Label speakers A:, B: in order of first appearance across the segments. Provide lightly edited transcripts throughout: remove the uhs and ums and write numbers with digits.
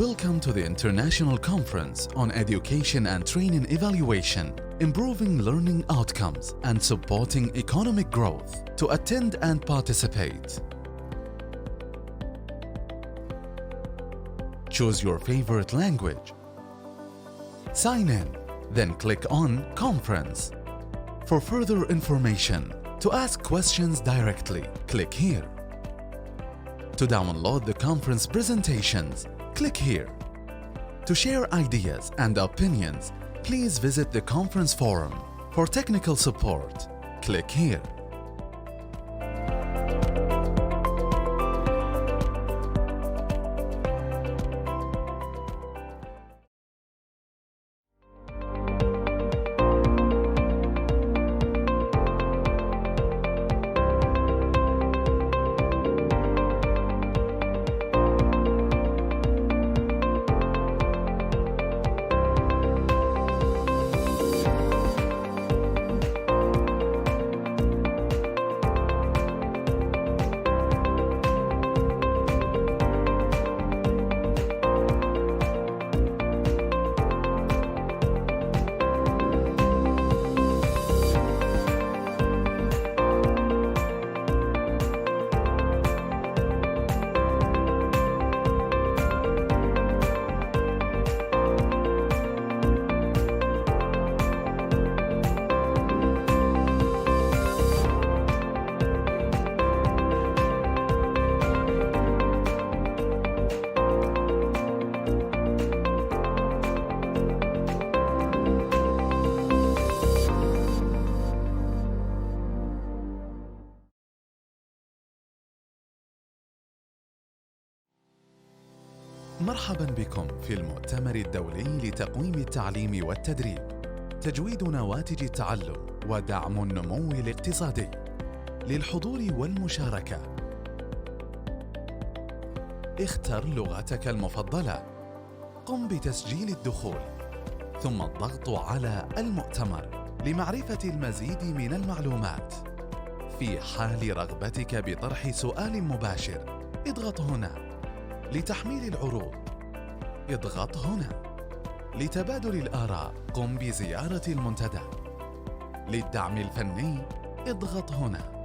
A: Welcome to the International Conference on Education and Training Evaluation, Improving Learning Outcomes and Supporting Economic Growth. To attend and participate, choose your favorite language. Sign in, then click on Conference. For further information, to ask questions directly, click here. To download the conference presentations, click here. To share ideas and opinions, please visit the conference forum. For technical support, click here. مرحبا بكم في المؤتمر الدولي لتقويم التعليم والتدريب، تجويد نواتج التعلم ودعم النمو الاقتصادي. للحضور والمشاركة، اختر لغتك المفضلة، قم بتسجيل الدخول، ثم الضغط على المؤتمر لمعرفة المزيد من المعلومات. في حال رغبتك بطرح سؤال مباشر، اضغط هنا. لتحميل العروض، اضغط هنا. لتبادل الآراء، قم بزيارة المنتدى. للدعم الفني، اضغط هنا.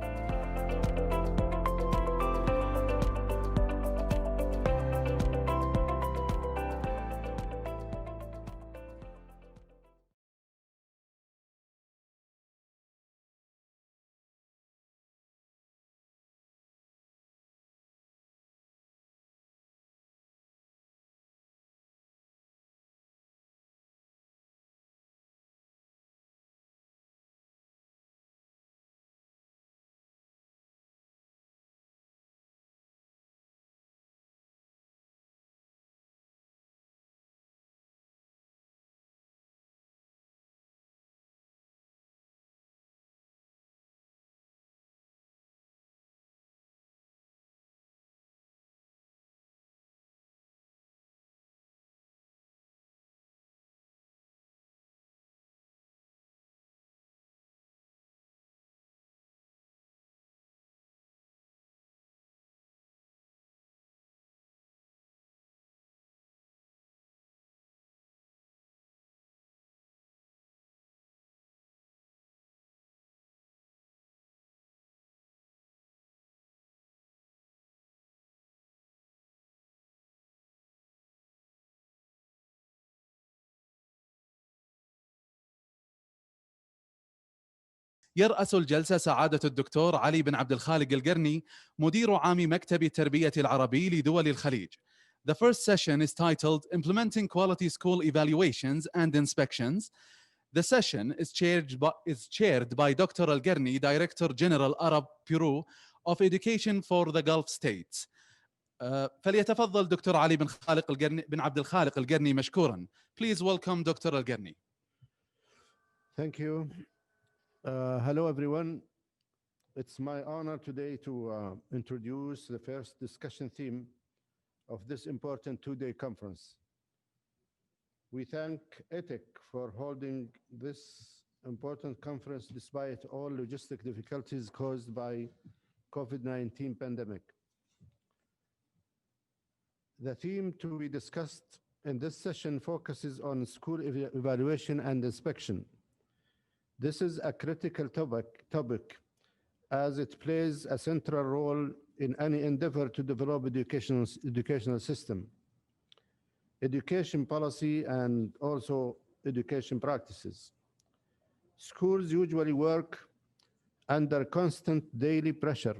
A: يرأس الجلسة سعادة الدكتور علي بن عبدالخالق القرني، مدير عام مكتب التربية العربي لدول الخليج. The first session is titled Implementing Quality School Evaluations and Inspections. The session is chaired by Dr. Al-Qarni, Director General Arab Bureau of Education for the Gulf States. فليتفضل دكتور علي بن عبد الخالق القرني مشكورا. Please welcome Dr. Al-Qarni.
B: Thank you. Hello, everyone. It's my honor today to introduce the first discussion theme of this important two-day conference. We thank ETEC for holding this important conference despite all logistic difficulties caused by COVID-19 pandemic. The theme to be discussed in this session focuses on school evaluation and inspection. This is a critical topic as it plays a central role in any endeavor to develop educational system, education policy, and also education practices. Schools usually work under constant daily pressure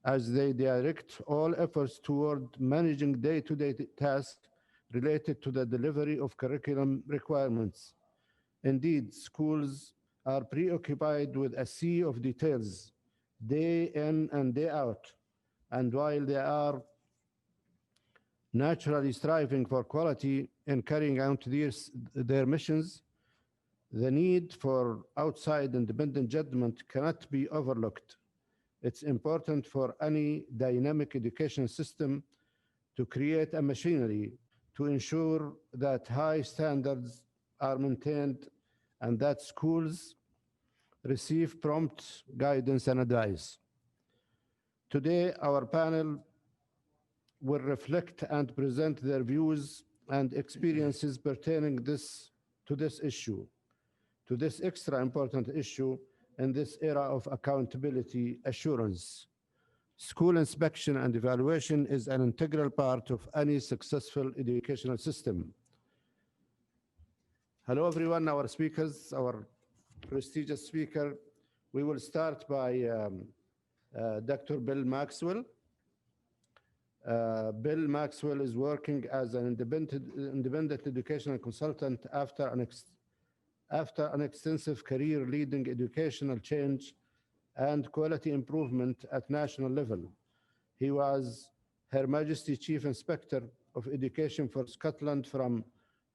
B: as they direct all efforts toward managing day-to-day tasks related to the delivery of curriculum requirements. Indeed, schools are preoccupied with a sea of details, day in and day out. And while they are naturally striving for quality in carrying out their missions, the need for outside independent judgment cannot be overlooked. It's important for any dynamic education system to create a machinery to ensure that high standards are maintained and that schools receive prompt guidance and advice. Today, our panel will reflect and present their views and experiences pertaining to this issue, to this extra important issue in this era of accountability assurance. School inspection and evaluation is an integral part of any successful educational system. Hello, everyone, our speakers, our prestigious speaker. We will start by Dr. Bill Maxwell. Bill Maxwell is working as an independent educational consultant after an extensive career leading educational change and quality improvement at national level. He was Her Majesty Chief Inspector of Education for Scotland from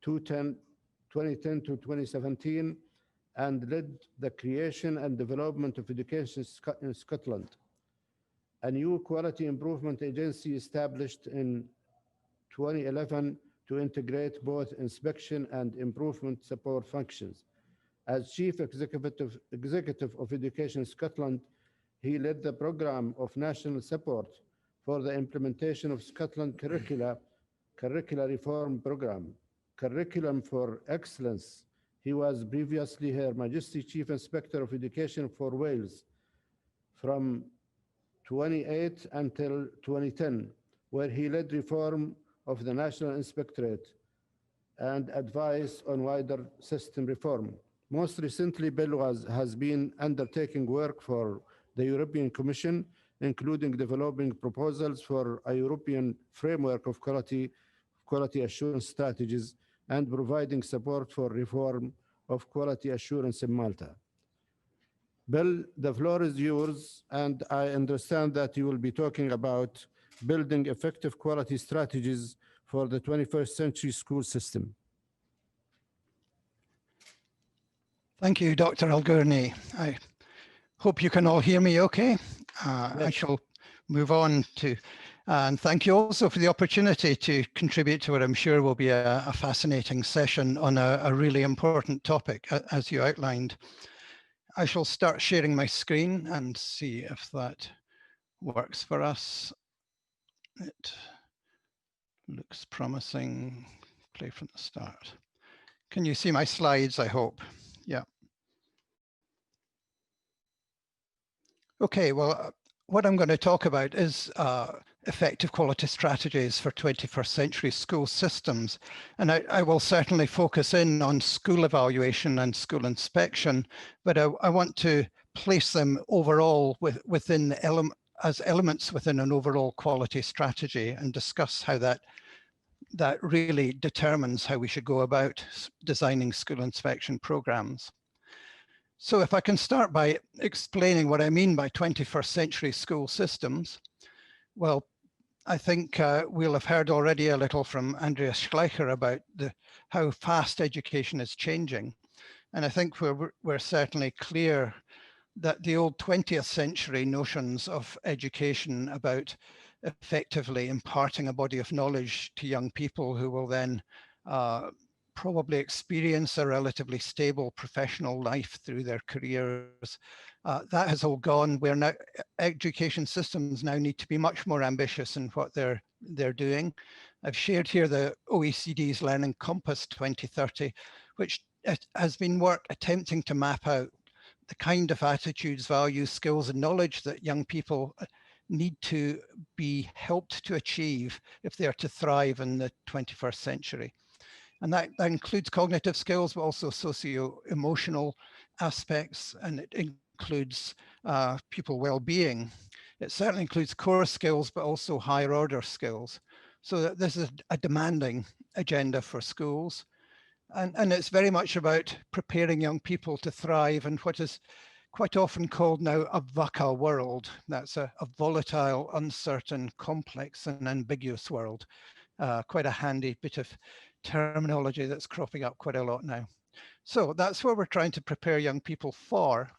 B: 2010 to 2017 and led the creation and development of education in Scotland. A new quality improvement agency established in 2011 to integrate both inspection and improvement support functions. As Chief Executive of Education Scotland, he led the program of national support for the implementation of Scotland curricula reform program, Curriculum for Excellence. He was previously Her Majesty Chief Inspector of Education for Wales from 2008 until 2010, where he led reform of the National Inspectorate and advice on wider system reform. Most recently, Bill has been undertaking work for the European Commission, including developing proposals for a European framework of quality assurance strategies and providing support for reform of quality assurance in Malta. Bill, the floor is yours, and I understand that you will be talking about building effective quality strategies for the 21st century school system.
C: Thank you, Dr. AlKarni. I hope you can all hear me okay. Yes. I shall move on to, and thank you also for the opportunity to contribute to what I'm sure will be a fascinating session on a really important topic, as you outlined. I shall start sharing my screen and see if that works for us. It looks promising. Play from the start. Can you see my slides, I hope? Yeah. Okay, well, what I'm going to talk about is effective quality strategies for 21st century school systems. And I will certainly focus in on school evaluation and school inspection, but I want to place them overall as elements within an overall quality strategy and discuss how that really determines how we should go about designing school inspection programs. So if I can start by explaining what I mean by 21st century school systems, well, I think we'll have heard already a little from Andreas Schleicher about how fast education is changing. And I think we're certainly clear that the old 20th century notions of education about effectively imparting a body of knowledge to young people who will then probably experience a relatively stable professional life through their careers. That has all gone. Where now education systems now need to be much more ambitious in what they're doing. I've shared here the OECD's Learning Compass 2030, which has been work attempting to map out the kind of attitudes, values, skills, and knowledge that young people need to be helped to achieve if they are to thrive in the 21st century. And that includes cognitive skills, but also socio-emotional aspects, and it includes pupil well-being. It certainly includes core skills, but also higher order skills. So that this is a demanding agenda for schools. And it's very much about preparing young people to thrive in what is quite often called now a VUCA world. That's a volatile, uncertain, complex, and ambiguous world. Quite a handy bit of terminology that's cropping up quite a lot now. So that's what we're trying to prepare young people for.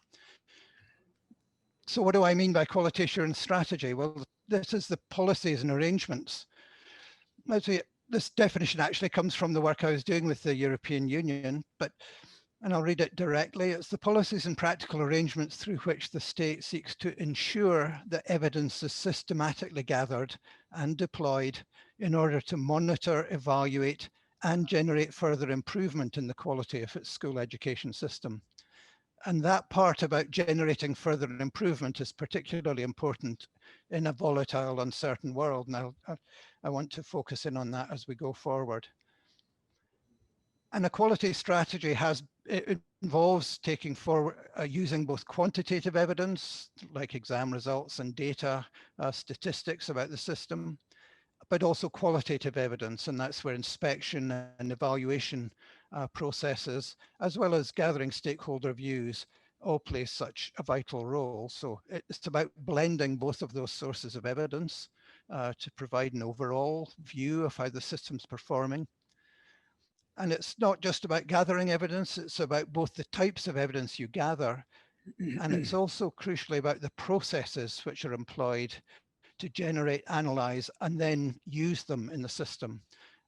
C: So what do I mean by quality assurance strategy? Well, this is the policies and arrangements. This definition actually comes from the work I was doing with the European Union, and I'll read it directly. It's the policies and practical arrangements through which the state seeks to ensure that evidence is systematically gathered and deployed in order to monitor, evaluate, and generate further improvement in the quality of its school education system. And that part about generating further improvement is particularly important in a volatile, uncertain world. Now, I want to focus in on that as we go forward. And a quality strategy it involves taking forward, using both quantitative evidence, like exam results and data, statistics about the system, but also qualitative evidence, and that's where inspection and evaluation processes, as well as gathering stakeholder views, all play such a vital role. So it's about blending both of those sources of evidence to provide an overall view of how the system's performing. And it's not just about gathering evidence, it's about both the types of evidence you gather, and it's also crucially about the processes which are employed to generate, analyze, and then use them in the system.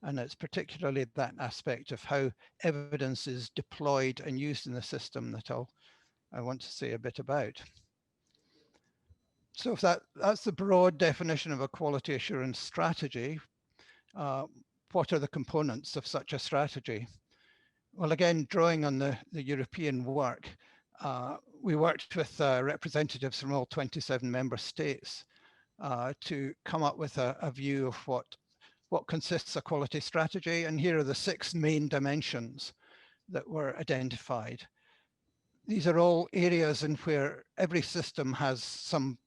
C: And it's particularly that aspect of how evidence is deployed and used in the system that I want to say a bit about. So if that's the broad definition of a quality assurance strategy, what are the components of such a strategy? Well, again, drawing on the European work, we worked with representatives from all 27 member states to come up with a view of what consists a quality strategy. And here are the 6 main dimensions that were identified. These are all areas in where every system has some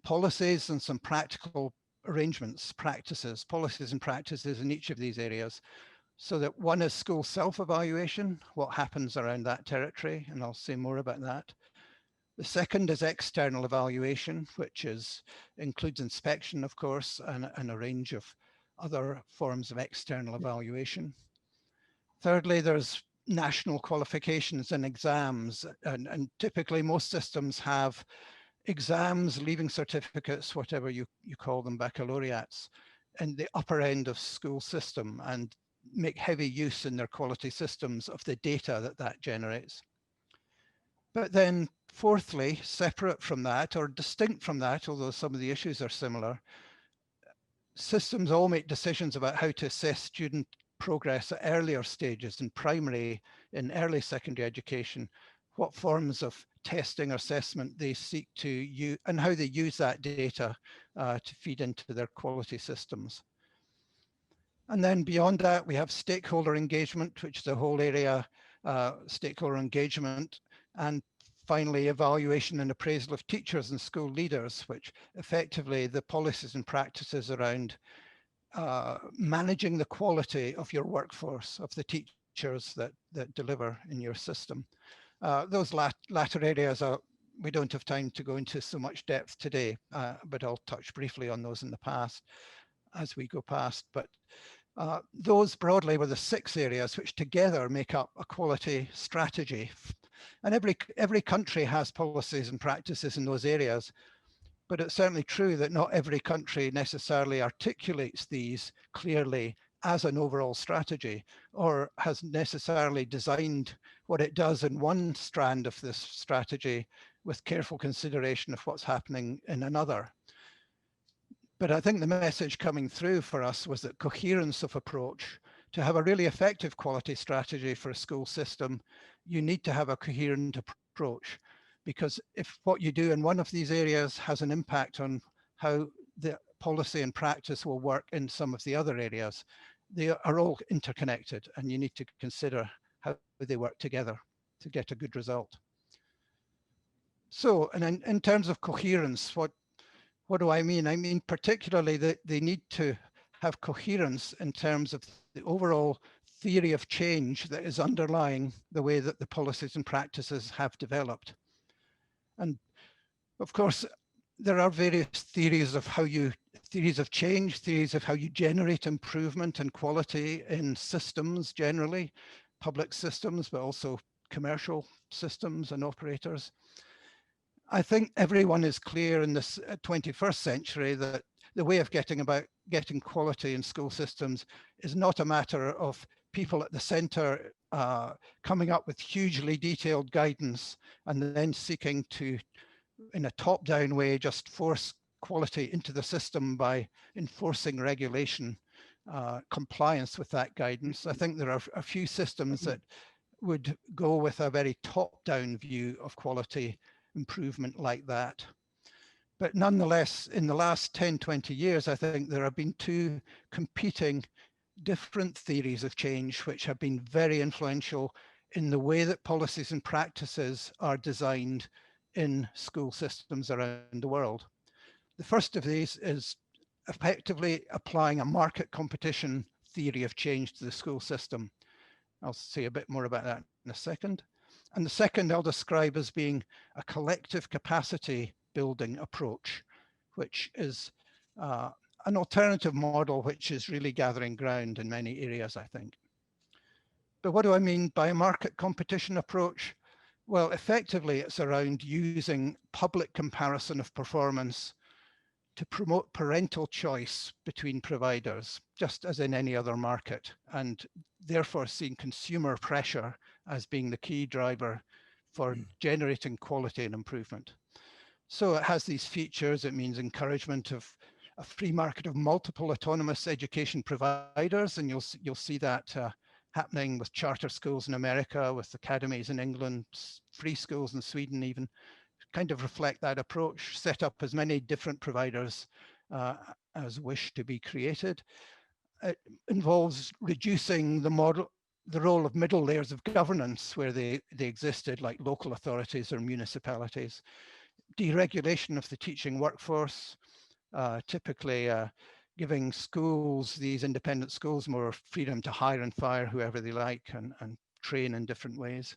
C: policies and some practical arrangements, policies and practices in each of these areas. So that one is school self-evaluation, what happens around that territory, and I'll say more about that. The second is external evaluation, which includes inspection, of course, and a range of other forms of external evaluation. Thirdly, there's national qualifications and exams, and typically most systems have exams, leaving certificates, whatever you call them, baccalaureates, in the upper end of school system, and make heavy use in their quality systems of the data that generates. But then fourthly, separate from that or distinct from that, although some of the issues are similar, systems all make decisions about how to assess student progress at earlier stages in early secondary education, what forms of testing or assessment they seek to use, and how they use that data to feed into their quality systems. And then beyond that, we have stakeholder engagement, which is the whole area, stakeholder engagement, and finally, evaluation and appraisal of teachers and school leaders, which effectively the policies and practices around managing the quality of your workforce, of the teachers that deliver in your system. Those latter areas we don't have time to go into so much depth today, but I'll touch briefly on those in the past as we go past. But those broadly were the 6 areas which together make up a quality strategy. And every country has policies and practices in those areas, but it's certainly true that not every country necessarily articulates these clearly as an overall strategy, or has necessarily designed what it does in one strand of this strategy with careful consideration of what's happening in another. But I think the message coming through for us was that coherence of approach, to have a really effective quality strategy for a school system, you need to have a coherent approach, because if what you do in one of these areas has an impact on how the policy and practice will work in some of the other areas, they are all interconnected, and you need to consider how they work together to get a good result. So, and in terms of coherence, what do I mean? I mean, particularly that they need to have coherence in terms of the overall theory of change that is underlying the way that the policies and practices have developed. And of course, there are various theories of change, theories of how you generate improvement and quality in systems generally, public systems, but also commercial systems and operators. I think everyone is clear in this 21st century that the way of getting quality in school systems is not a matter of people at the center coming up with hugely detailed guidance and then seeking to, in a top-down way, just force quality into the system by enforcing regulation, compliance with that guidance. I think there are a few systems that would go with a very top-down view of quality improvement like that. But nonetheless, in the last 10, 20 years, I think there have been two competing different theories of change which have been very influential in the way that policies and practices are designed in school systems around the world. The first of these is effectively applying a market competition theory of change to the school system. I'll say a bit more about that in a second. And the second I'll describe as being a collective capacity building approach, which is an alternative model which is really gathering ground in many areas, I think. But what do I mean by a market competition approach? Well, effectively, it's around using public comparison of performance to promote parental choice between providers, just as in any other market, and therefore seeing consumer pressure as being the key driver for generating quality and improvement. So it has these features. It means encouragement of a free market of multiple autonomous education providers, and you'll see that happening with charter schools in America, with academies in England, free schools in Sweden even, kind of reflect that approach, set up as many different providers as wish to be created. It involves reducing the role of middle layers of governance where they existed, like local authorities or municipalities. Deregulation of the teaching workforce, typically giving schools, these independent schools, more freedom to hire and fire whoever they like and train in different ways.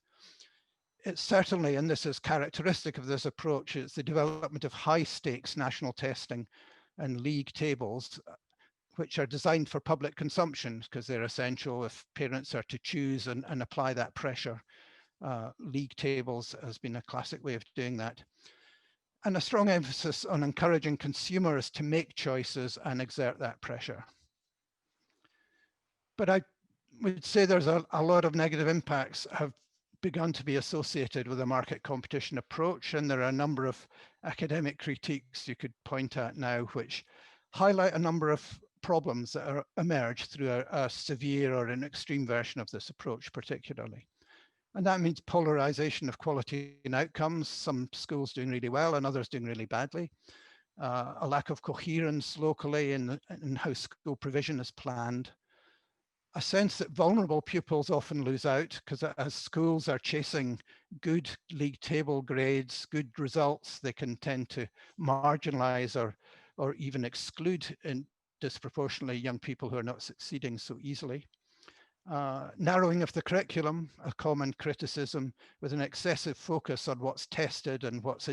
C: It's certainly, and this is characteristic of this approach, it's the development of high stakes national testing and league tables, which are designed for public consumption because they're essential if parents are to choose and apply that pressure. League tables has been a classic way of doing that. And a strong emphasis on encouraging consumers to make choices and exert that pressure. But I would say there's a lot of negative impacts have begun to be associated with a market competition approach. And there are a number of academic critiques you could point at now, which highlight a number of problems that are emerged through a severe or an extreme version of this approach particularly. And that means polarization of quality and outcomes, some schools doing really well and others doing really badly. A lack of coherence locally in how school provision is planned. A sense that vulnerable pupils often lose out because as schools are chasing good league table grades, good results, they can tend to marginalize or even exclude disproportionately young people who are not succeeding so easily. Narrowing of the curriculum, a common criticism with an excessive focus on what's tested and what's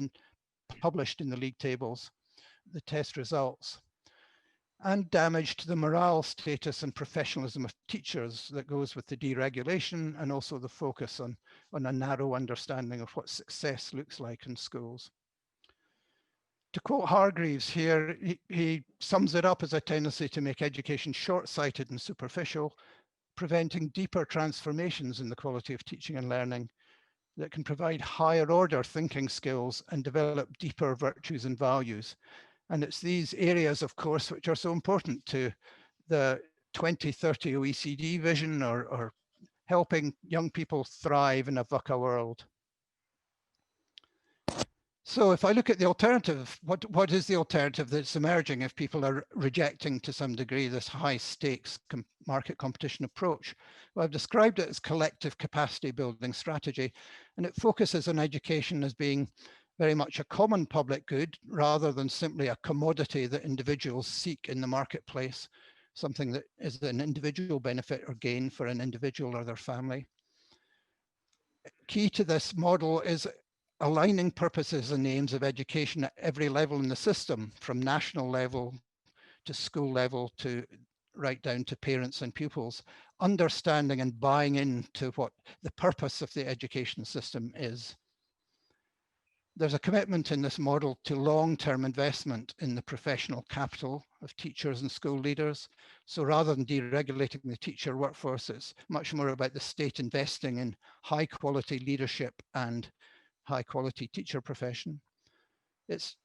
C: published in the league tables, the test results. And damage to the morale, status and professionalism of teachers that goes with the deregulation and also the focus on a narrow understanding of what success looks like in schools. To quote Hargreaves here, he sums it up as a tendency to make education short-sighted and superficial, preventing deeper transformations in the quality of teaching and learning that can provide higher order thinking skills and develop deeper virtues and values. And it's these areas, of course, which are so important to the 2030 OECD vision, or helping young people thrive in a VUCA world. So if I look at the alternative, what is the alternative that's emerging if people are rejecting to some degree this high stakes market competition approach? Well, I've described it as collective capacity building strategy, and it focuses on education as being very much a common public good rather than simply a commodity that individuals seek in the marketplace, something that is an individual benefit or gain for an individual or their family. Key to this model is aligning purposes and aims of education at every level in the system, from national level to school level to right down to parents and pupils, understanding and buying into what the purpose of the education system is. There's a commitment in this model to long-term investment in the professional capital of teachers and school leaders. So rather than deregulating the teacher workforce, it's much more about the state investing in high quality leadership and high quality teacher profession. It's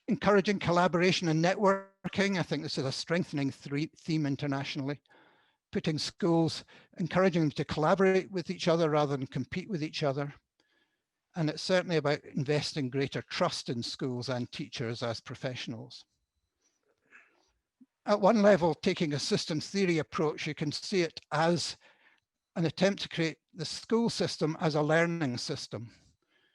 C: encouraging collaboration and networking. I think this is a strengthening theme internationally. Putting schools, encouraging them to collaborate with each other rather than compete with each other. And it's certainly about investing greater trust in schools and teachers as professionals. At one level, taking a systems theory approach, you can see it as an attempt to create the school system as a learning system.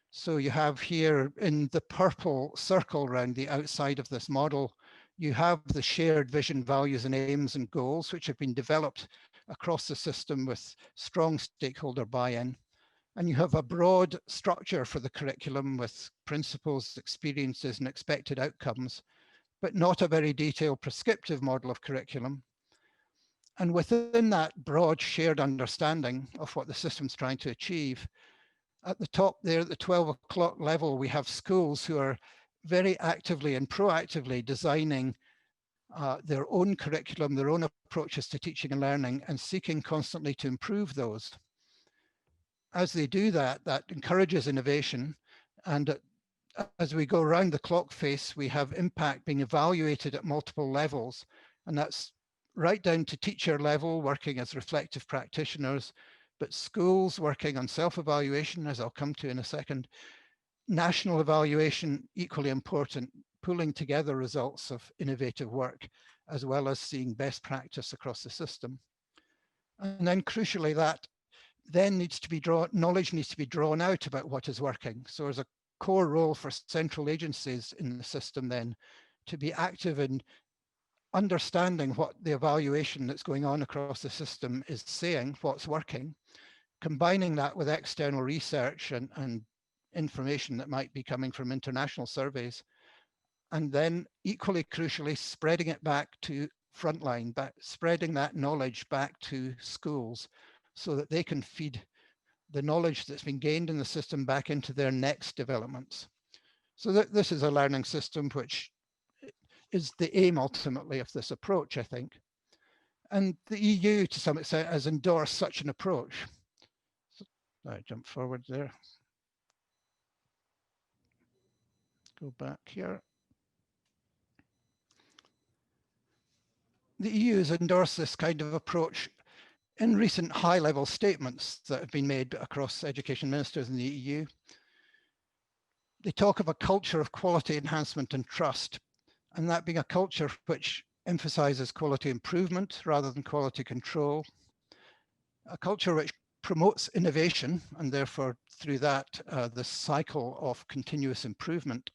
C: So you have here in the purple circle around the outside of this model, you have the shared vision, values and aims and goals, which have been developed across the system with strong stakeholder buy-in. And you have a broad structure for the curriculum with principles, experiences and expected outcomes, but not a very detailed prescriptive model of curriculum. And within that broad shared understanding of what the system's trying to achieve, at the top there at the 12 o'clock level, we have schools who are very actively and proactively designing their own curriculum, their own approaches to teaching and learning, and seeking constantly to improve those. As they do that, that encourages innovation. And as we go around the clock face, we have impact being evaluated at multiple levels. And that's right down to teacher level, working as reflective practitioners, but schools working on self-evaluation, as I'll come to in a second. National evaluation, equally important, pulling together results of innovative work, as well as seeing best practice across the system. And then crucially, that then needs to be knowledge needs to be drawn out about what is working. So there's a core role for central agencies in the system then to be active in understanding what the evaluation that's going on across the system is saying, what's working, combining that with external research and information that might be coming from international surveys, and then equally crucially, spreading it back to frontline, spreading that knowledge back to schools so that they can feed the knowledge that's been gained in the system back into their next developments. So this is a learning system which is the aim ultimately of this approach, I think. And the EU to some extent has endorsed such an approach. So I jump forward there. Go back here. The EU has endorsed this kind of approach in recent high-level statements that have been made across education ministers in the EU. They talk of a culture of quality enhancement and trust, and that being a culture which emphasizes quality improvement rather than quality control, a culture which promotes innovation and therefore through that the cycle of continuous improvement.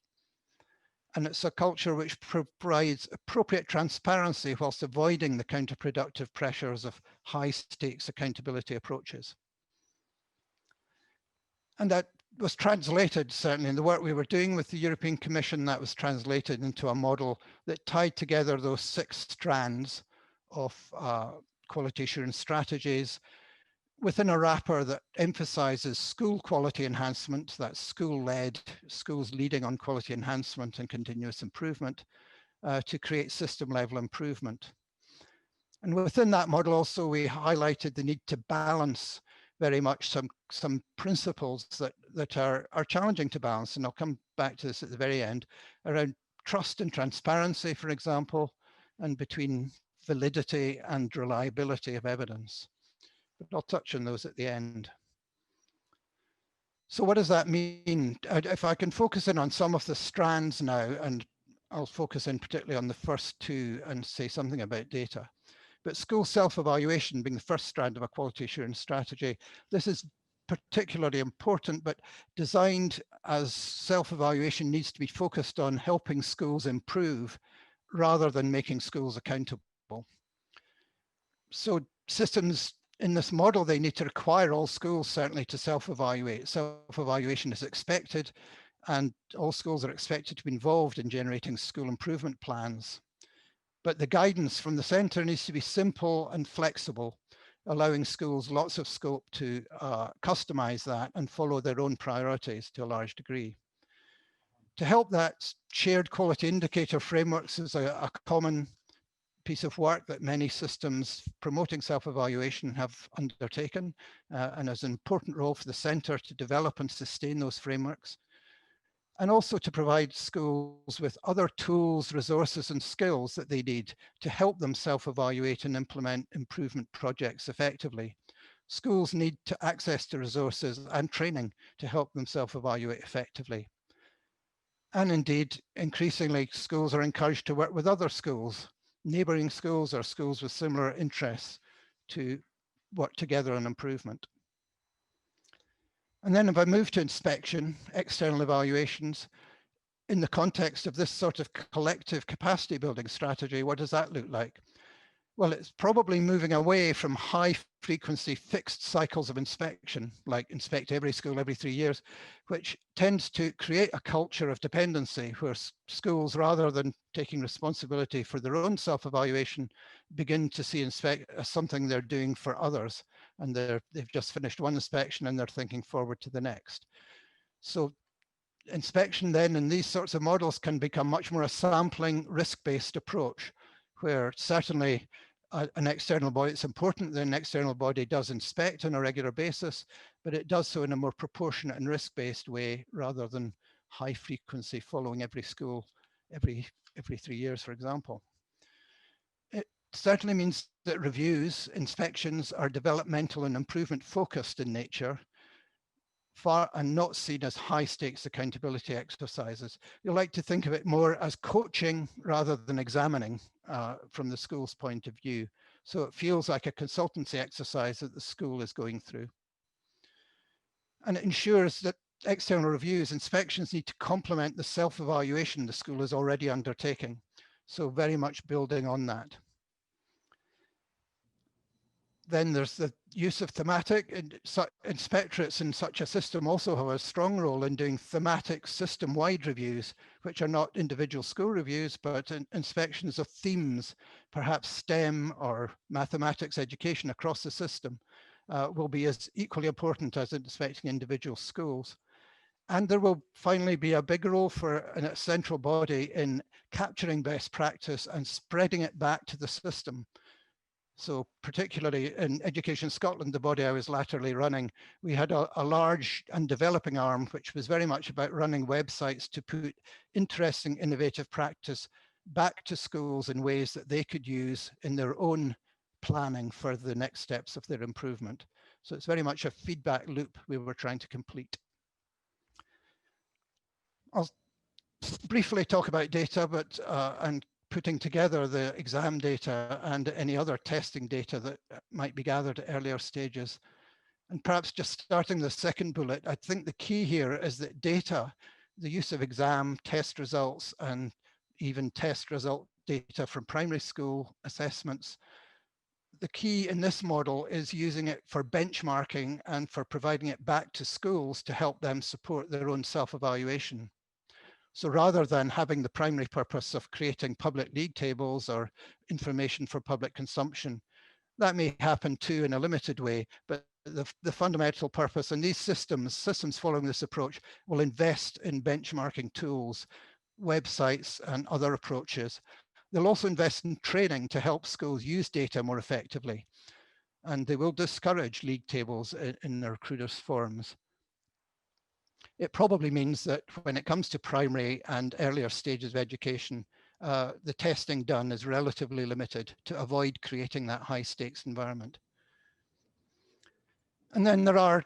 C: And it's a culture which provides appropriate transparency whilst avoiding the counterproductive pressures of high stakes accountability approaches. And that was translated, certainly in the work we were doing with the European Commission, that was translated into a model that tied together those 6 strands of quality assurance strategies within a wrapper that emphasizes school quality enhancement, that's school-led, schools leading on quality enhancement and continuous improvement to create system-level improvement. And within that model also, we highlighted the need to balance very much some principles that are challenging to balance, and I'll come back to this at the very end, around trust and transparency, for example, and between validity and reliability of evidence. But I'll touch on those at the end. So what does that mean? If I can focus in on some of the strands now, and I'll focus in particularly on the first two and say something about data. But school self-evaluation being the first strand of a quality assurance strategy, this is particularly important, but designed as self-evaluation needs to be focused on helping schools improve rather than making schools accountable. So systems in this model, they need to require all schools certainly to self-evaluate. Self-evaluation is expected, and all schools are expected to be involved in generating school improvement plans. But the guidance from the centre needs to be simple and flexible, allowing schools lots of scope to customise that and follow their own priorities to a large degree. To help that, shared quality indicator frameworks is a common piece of work that many systems promoting self-evaluation have undertaken, and has an important role for the centre to develop and sustain those frameworks, and also to provide schools with other tools, resources and skills that they need to help them self-evaluate and implement improvement projects effectively. Schools need to access to resources and training to help them self-evaluate effectively. And indeed, increasingly, schools are encouraged to work with other schools, neighbouring schools or schools with similar interests, to work together on improvement. And then if I move to inspection, external evaluations, in the context of this sort of collective capacity building strategy, what does that look like? Well, it's probably moving away from high frequency fixed cycles of inspection, like inspect every school every 3 years, which tends to create a culture of dependency where schools, rather than taking responsibility for their own self-evaluation, begin to see inspect as something they're doing for others. And they've just finished one inspection and they're thinking forward to the next. So inspection then in these sorts of models can become much more a sampling, risk-based approach, where certainly an external body, it's important that an external body does inspect on a regular basis, but it does so in a more proportionate and risk-based way rather than high frequency following every school every 3 years, for example. It certainly means that reviews, inspections are developmental and improvement focused in nature, far and not seen as high stakes accountability exercises. You like to think of it more as coaching rather than examining from the school's point of view. So it feels like a consultancy exercise that the school is going through. And it ensures that external reviews, inspections need to complement the self-evaluation the school is already undertaking. So very much building on that. Then there's the use of thematic, and inspectorates in such a system also have a strong role in doing thematic system-wide reviews, which are not individual school reviews, but inspections of themes, perhaps STEM or mathematics education across the system will be as equally important as inspecting individual schools. And there will finally be a big role for a central body in capturing best practice and spreading it back to the system. So particularly in Education Scotland, the body I was latterly running, we had a large and developing arm, which was very much about running websites to put interesting, innovative practice back to schools in ways that they could use in their own planning for the next steps of their improvement. So it's very much a feedback loop we were trying to complete. I'll briefly talk about data, but and putting together the exam data and any other testing data that might be gathered at earlier stages. And perhaps just starting the second bullet, I think the key here is that data, the use of exam test results and even test result data from primary school assessments, the key in this model is using it for benchmarking and for providing it back to schools to help them support their own self-evaluation. So rather than having the primary purpose of creating public league tables or information for public consumption, that may happen too in a limited way, but the fundamental purpose, and these systems following this approach will invest in benchmarking tools, websites and other approaches. They'll also invest in training to help schools use data more effectively. And they will discourage league tables in their crudest forms. it probably means that when it comes to primary and earlier stages of education, the testing done is relatively limited to avoid creating that high stakes environment. And then there are,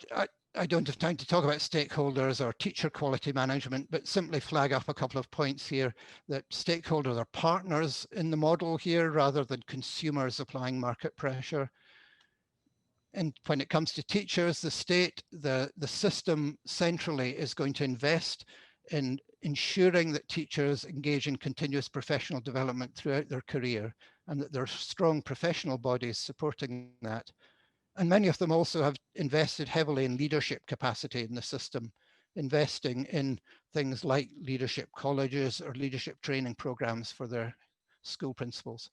C: I don't have time to talk about stakeholders or teacher quality management, but simply flag up a couple of points here that stakeholders are partners in the model here rather than consumers applying market pressure. And when it comes to teachers, the state, the system centrally is going to invest in ensuring that teachers engage in continuous professional development throughout their career and that there are strong professional bodies supporting that. And many of them also have invested heavily in leadership capacity in the system, investing in things like leadership colleges or leadership training programs for their school principals.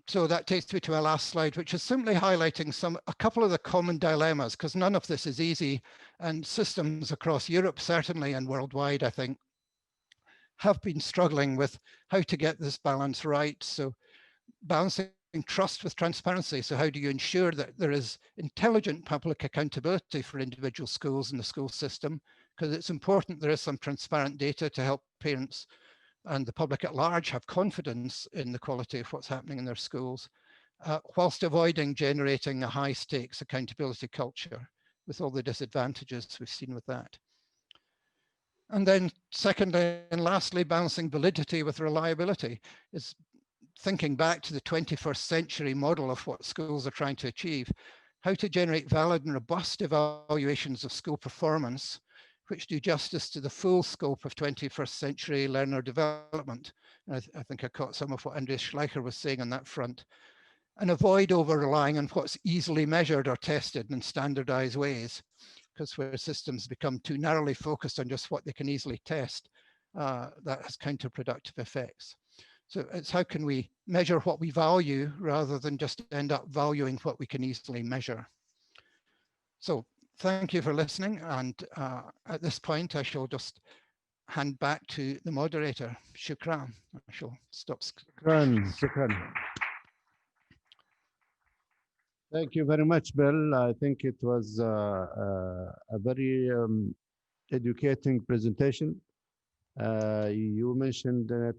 C: So that takes me to our last slide, which is simply highlighting a couple of the common dilemmas, because none of this is easy, and systems across Europe certainly and worldwide, I think, have been struggling with how to get this balance right. So balancing trust with transparency. So how do you ensure that there is intelligent public accountability for individual schools in the school system? Because it's important there is some transparent data to help parents and the public at large have confidence in the quality of what's happening in their schools, whilst avoiding generating a high stakes accountability culture with all the disadvantages we've seen with that. And then secondly and lastly, balancing validity with reliability is thinking back to the 21st century model of what schools are trying to achieve, how to generate valid and robust evaluations of school performance, which do justice to the full scope of 21st century learner development. And I think I caught some of what Andreas Schleicher was saying on that front, and avoid over-relying on what's easily measured or tested in standardized ways, because where systems become too narrowly focused on just what they can easily test, that has counterproductive effects. So it's how can we measure what we value rather than just end up valuing what we can easily measure. So thank you for listening. And at this point, I shall just hand back to the moderator. Shukran. I shall stop.
B: Shukran. Thank you very much, Bill. I think it was a very educating presentation. You mentioned that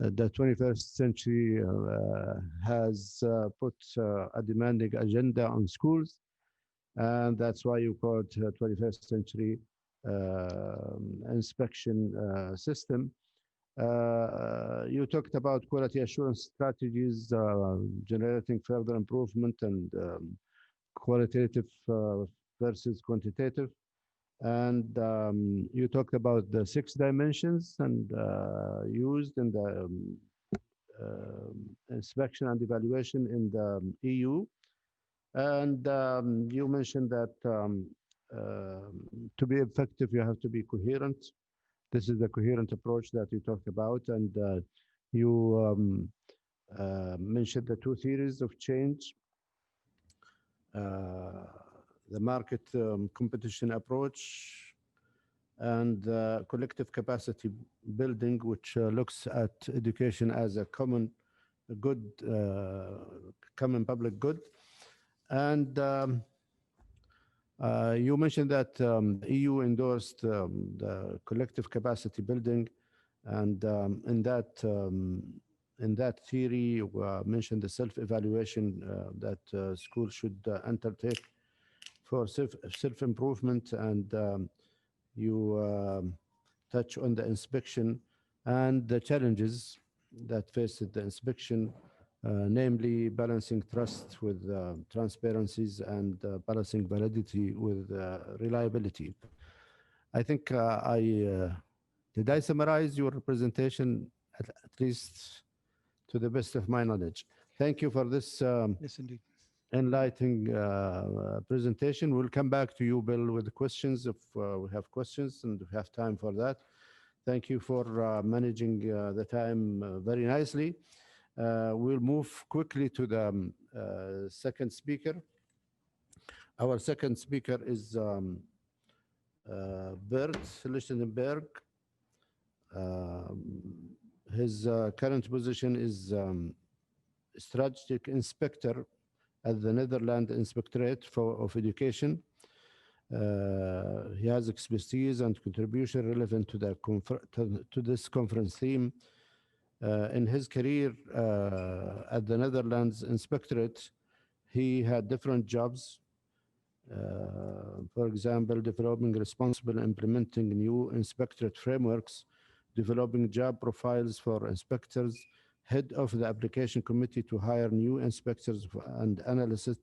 B: the 21st century has put a demanding agenda on schools, and that's why you call it 21st century inspection system. You talked about quality assurance strategies, generating further improvement and qualitative versus quantitative. And you talked about the 6 dimensions and used in the inspection and evaluation in the EU. And you mentioned that to be effective, you have to be coherent. This is the coherent approach that you talked about. And you mentioned the 2 theories of change. The market competition approach and collective capacity building, which looks at education as a common good, common public good. And you mentioned that the EU endorsed the collective capacity building, and in that theory, you mentioned the self-evaluation that schools should undertake for self-improvement, and you touch on the inspection and the challenges that faced the inspection, namely balancing trust with transparencies and balancing validity with reliability. I think did I summarize your presentation at least to the best of my knowledge? Thank you for this.
C: Yes, indeed.
B: Enlightening presentation. We'll come back to you, Bill, with the questions if we have questions and we have time for that. Thank you for managing the time very nicely. We'll move quickly to the second speaker. Our second speaker is Bert Lichtenberg. His current position is Strategic Inspector at the Netherlands Inspectorate of Education. He has expertise and contribution relevant to to this conference theme. In his career at the Netherlands Inspectorate, he had different jobs. For example, developing responsible implementing new inspectorate frameworks, developing job profiles for inspectors, head of the application committee to hire new inspectors and analyst,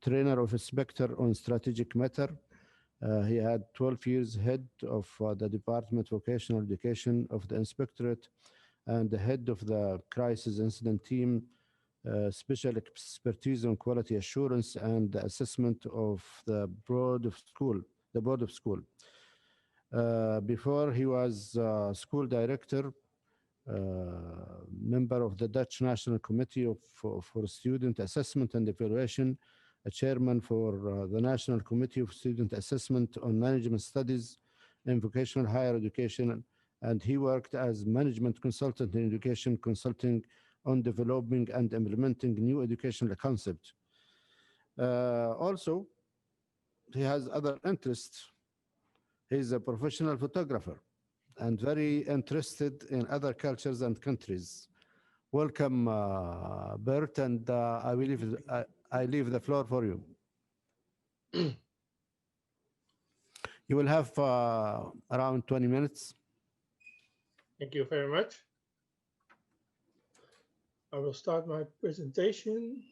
B: trainer of inspector on strategic matter. He had 12 years head of the Department of Vocational Education of the Inspectorate and the head of the Crisis Incident Team, special expertise on quality assurance and the assessment of the board of school. Before he was school director, member of the Dutch National Committee for Student Assessment and Evaluation, a chairman for the National Committee of Student Assessment on Management Studies in Vocational Higher Education, and he worked as management consultant in education consulting on developing and implementing new educational concepts. Also, he has other interests. He's a professional photographer and very interested in other cultures and countries. Welcome, Bert, and I leave the floor for you. You will have around 20 minutes.
D: Thank you very much. I will start my presentation.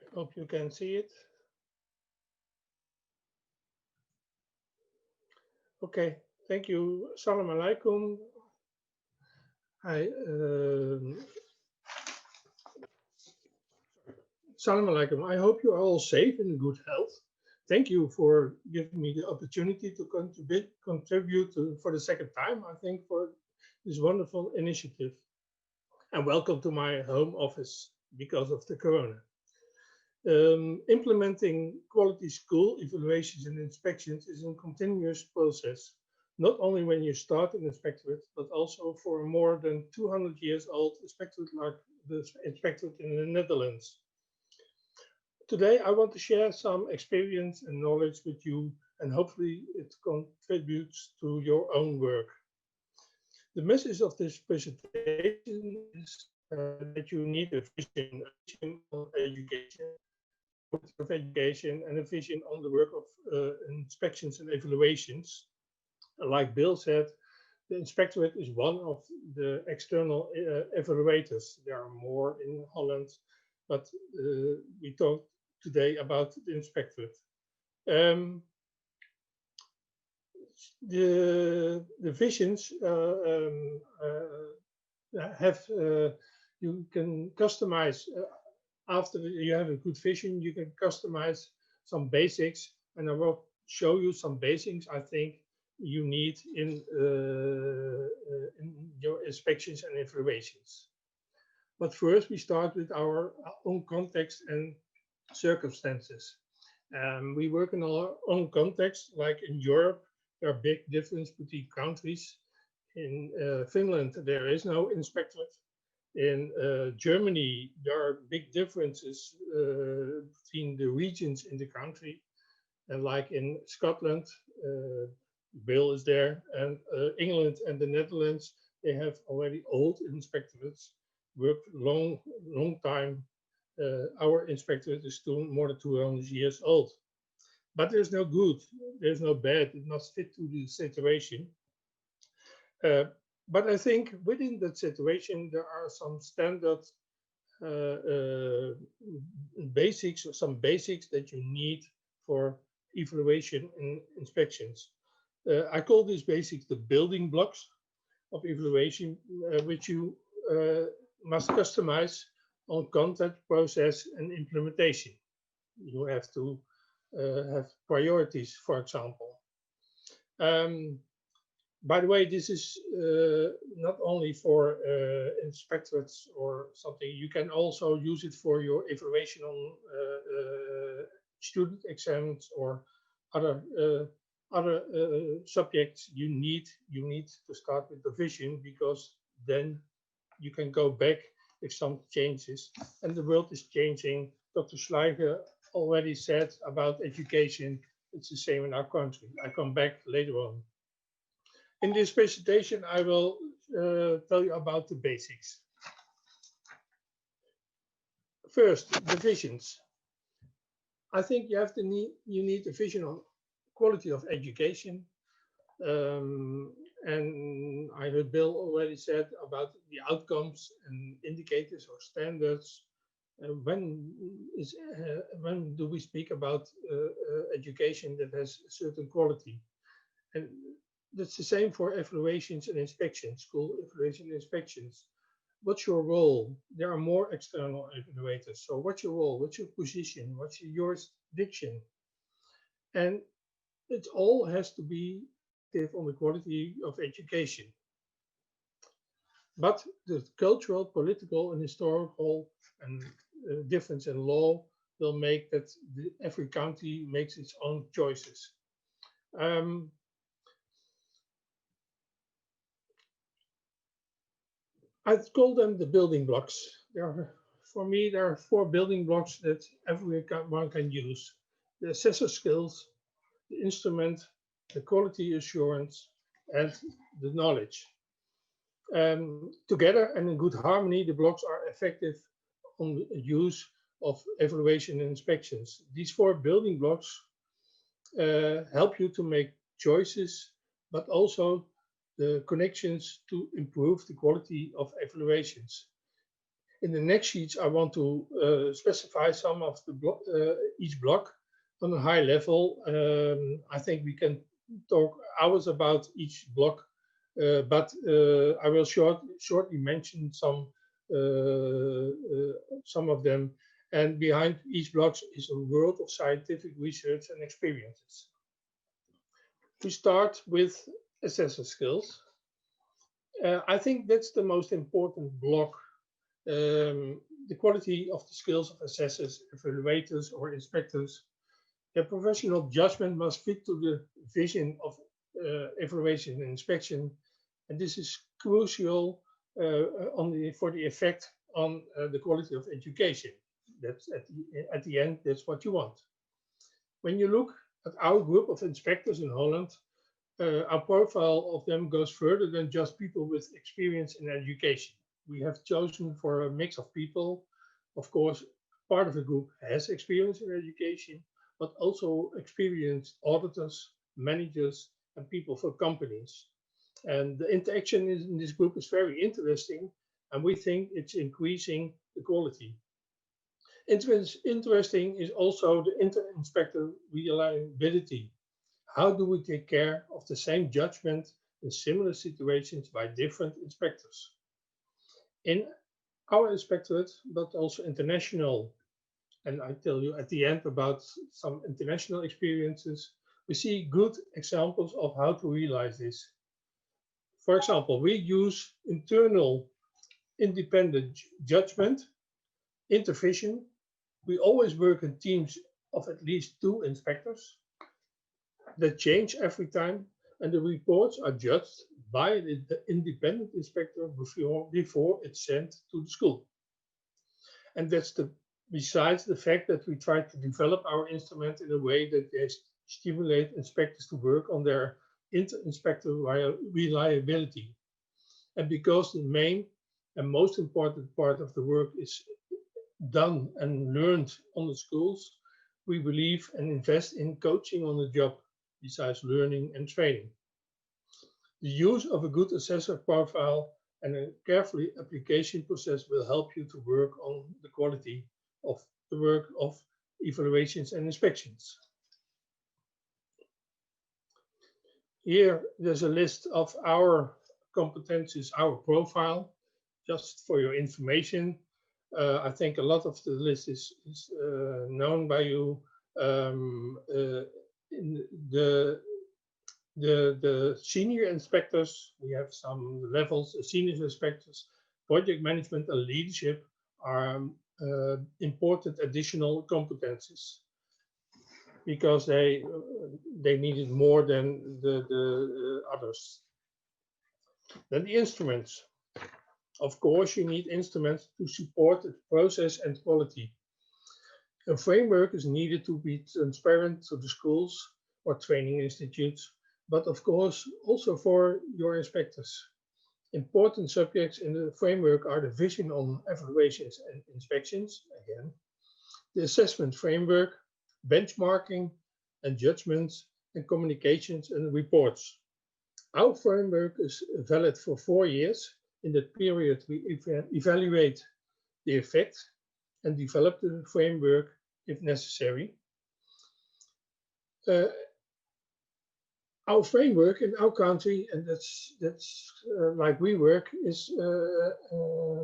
D: I hope you can see it. Okay, thank you. Assalamu alaikum. Assalamu alaikum. I hope you are all safe and in good health. Thank you for giving me the opportunity to contribute for the second time, I think, for this wonderful initiative. And welcome to my home office because of the corona. Implementing quality school evaluations and inspections is a continuous process, not only when you start an inspectorate, but also for a more than 200 years old inspectorate like the inspectorate in the Netherlands. Today, I want to share some experience and knowledge with you, and hopefully it contributes to your own work. The message of this presentation is that you need a vision of education and a vision on the work of inspections and evaluations. Like Bill said, the Inspectorate is one of the external evaluators. There are more in Holland, but we talk today about the Inspectorate. The visions you can customize after you have a good vision. You can customize some basics, and I will show you some basics I think you need in your inspections and evaluations. But first, we start with our own context and circumstances. We work in our own context, like in Europe. There are big differences between countries. In Finland, there is no inspectorate. In Germany, there are big differences between the regions in the country. And like in Scotland, Bill is there, and England and the Netherlands, they have already old inspectorates, worked long time. Our inspectorate is still more than 200 years old. But there's no good, there's no bad, it must fit to the situation. But I think within that situation, there are some standard basics, or some basics that you need for evaluation and inspections. I call these basics the building blocks of evaluation, which you must customize on content, process, and implementation. You have to have priorities, for example. By the way, this is not only for inspectorates or something. You can also use it for your evaluation on student exams or other subjects. You need to start with the vision, because then you can go back if some changes, and the world is changing, Dr. Schleicher already said about education, it's the same in our country. I come back later on. In this presentation, I will tell you about the basics. First, the visions. I think you need a vision on quality of education. And I heard Bill already said about the outcomes and indicators or standards. When do we speak about education that has a certain quality? And that's the same for evaluations and inspections, school evaluation and inspections. What's your role? There are more external evaluators. So what's your role? What's your position? What's your jurisdiction? And it all has to be on the quality of education. But the cultural, political, and historical and difference in law will make that every county makes its own choices. I'd call them the building blocks. For me, there are 4 building blocks that everyone can use: the assessor skills, the instrument, the quality assurance, and the knowledge. Together and in good harmony, the blocks are effective on the use of evaluation and inspections. These 4 building blocks help you to make choices, but also the connections to improve the quality of evaluations. In the next sheets, I want to specify some of the each block on a high level. I think we can talk hours about each block, but I will shortly mention some of them. And behind each block is a world of scientific research and experiences. We start with assessor skills. I think that's the most important block. The quality of the skills of assessors, evaluators, or inspectors. Their professional judgment must fit to the vision of evaluation and inspection, and this is crucial for the effect on the quality of education. That's at the end, that's what you want. When you look at our group of inspectors in Holland, our profile of them goes further than just people with experience in education. We have chosen for a mix of people. Of course, part of the group has experience in education, but also experienced auditors, managers, and people for companies. And the interaction in this group is very interesting, and we think it's increasing the quality. Interesting is also the inter-inspector reliability. How do we take care of the same judgment in similar situations by different inspectors? In our inspectorate, but also international, and I tell you at the end about some international experiences, we see good examples of how to realize this. For example, we use internal independent judgment, intervision. We always work in teams of at least 2 inspectors that change every time, and the reports are judged by the independent inspector before it's sent to the school. And that's besides the fact that we try to develop our instrument in a way that they stimulate inspectors to work on their inter-inspector reliability. And because the main and most important part of the work is done and learned on the schools, we believe and invest in coaching on the job besides learning and training. The use of a good assessor profile and a carefully application process will help you to work on the quality of the work of evaluations and inspections. Here, there's a list of our competencies, our profile, just for your information. I think a lot of the list is known by you. In the senior inspectors, we have some levels. Senior inspectors, project management and leadership are important additional competencies because they need it more than the others. Then the instruments. Of course, you need instruments to support the process and quality. A framework is needed to be transparent to the schools or training institutes, but of course also for your inspectors. Important subjects in the framework are the vision on evaluations and inspections, again, the assessment framework, benchmarking and judgments, and communications and reports. Our framework is valid for 4 years. In that period, we evaluate the effect and develop the framework if necessary. Our framework in our country, and that's like we work, is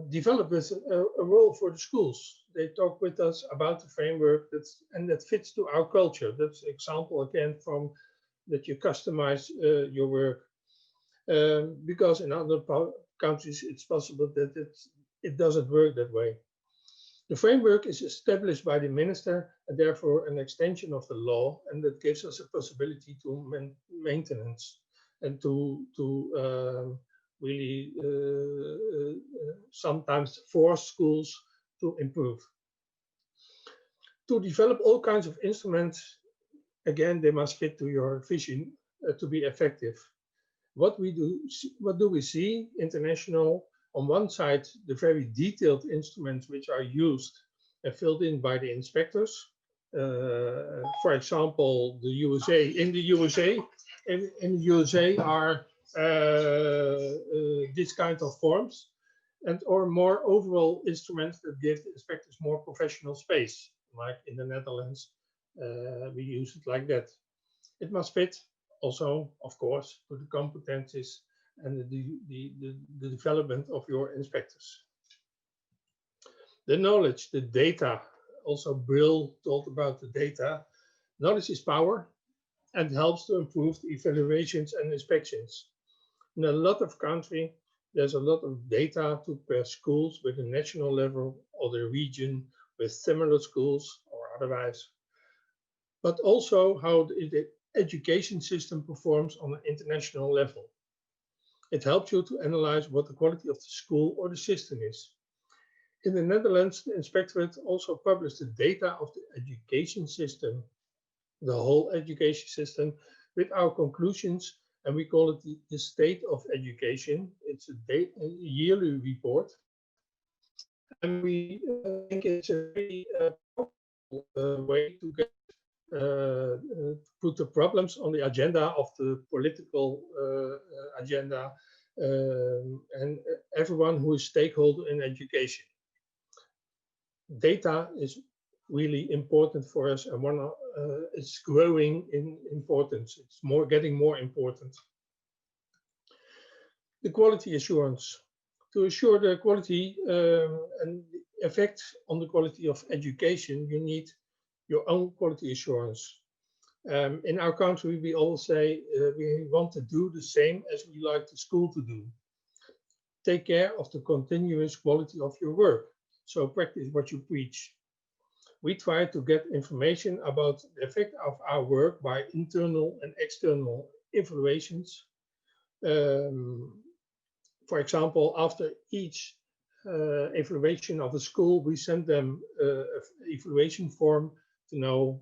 D: developed with a role for the schools. They talk with us about the framework that fits to our culture. That's an example again from that you customize your work. Because in other countries it's possible that it doesn't work that way. The framework is established by the minister and therefore an extension of the law, and that gives us a possibility to maintenance and to really sometimes force schools to improve. To develop all kinds of instruments, again, they must fit to your vision to be effective. What do we see international? On one side, the very detailed instruments which are used and filled in by the inspectors. For example, the USA. In the USA are this kind of forms, or more overall instruments that give the inspectors more professional space. Like in the Netherlands, we use it like that. It must fit also, of course, to the competencies and the development of your inspectors. The knowledge, the data, also Brill told about the data. Knowledge is power and helps to improve the evaluations and inspections. In a lot of countries, there's a lot of data to prepare schools with a national level or the region with similar schools or otherwise, but also how the education system performs on an international level. It helps you to analyze what the quality of the school or the system is. In the Netherlands, the Inspectorate also published the data of the education system, the whole education system, with our conclusions, and we call it the state of education. It's a yearly report. And we think it's a very powerful way to get put the problems on the agenda of the political agenda and everyone who is stakeholder in education. Data is really important for us, and it's growing in importance. It's getting more important. The quality assurance. To assure the quality and the effect on the quality of education, you need your own quality assurance. In our country, we always say we want to do the same as we like the school to do. Take care of the continuous quality of your work. So practice what you preach. We try to get information about the effect of our work by internal and external evaluations. For example, after each evaluation of a school, we send them an evaluation form to know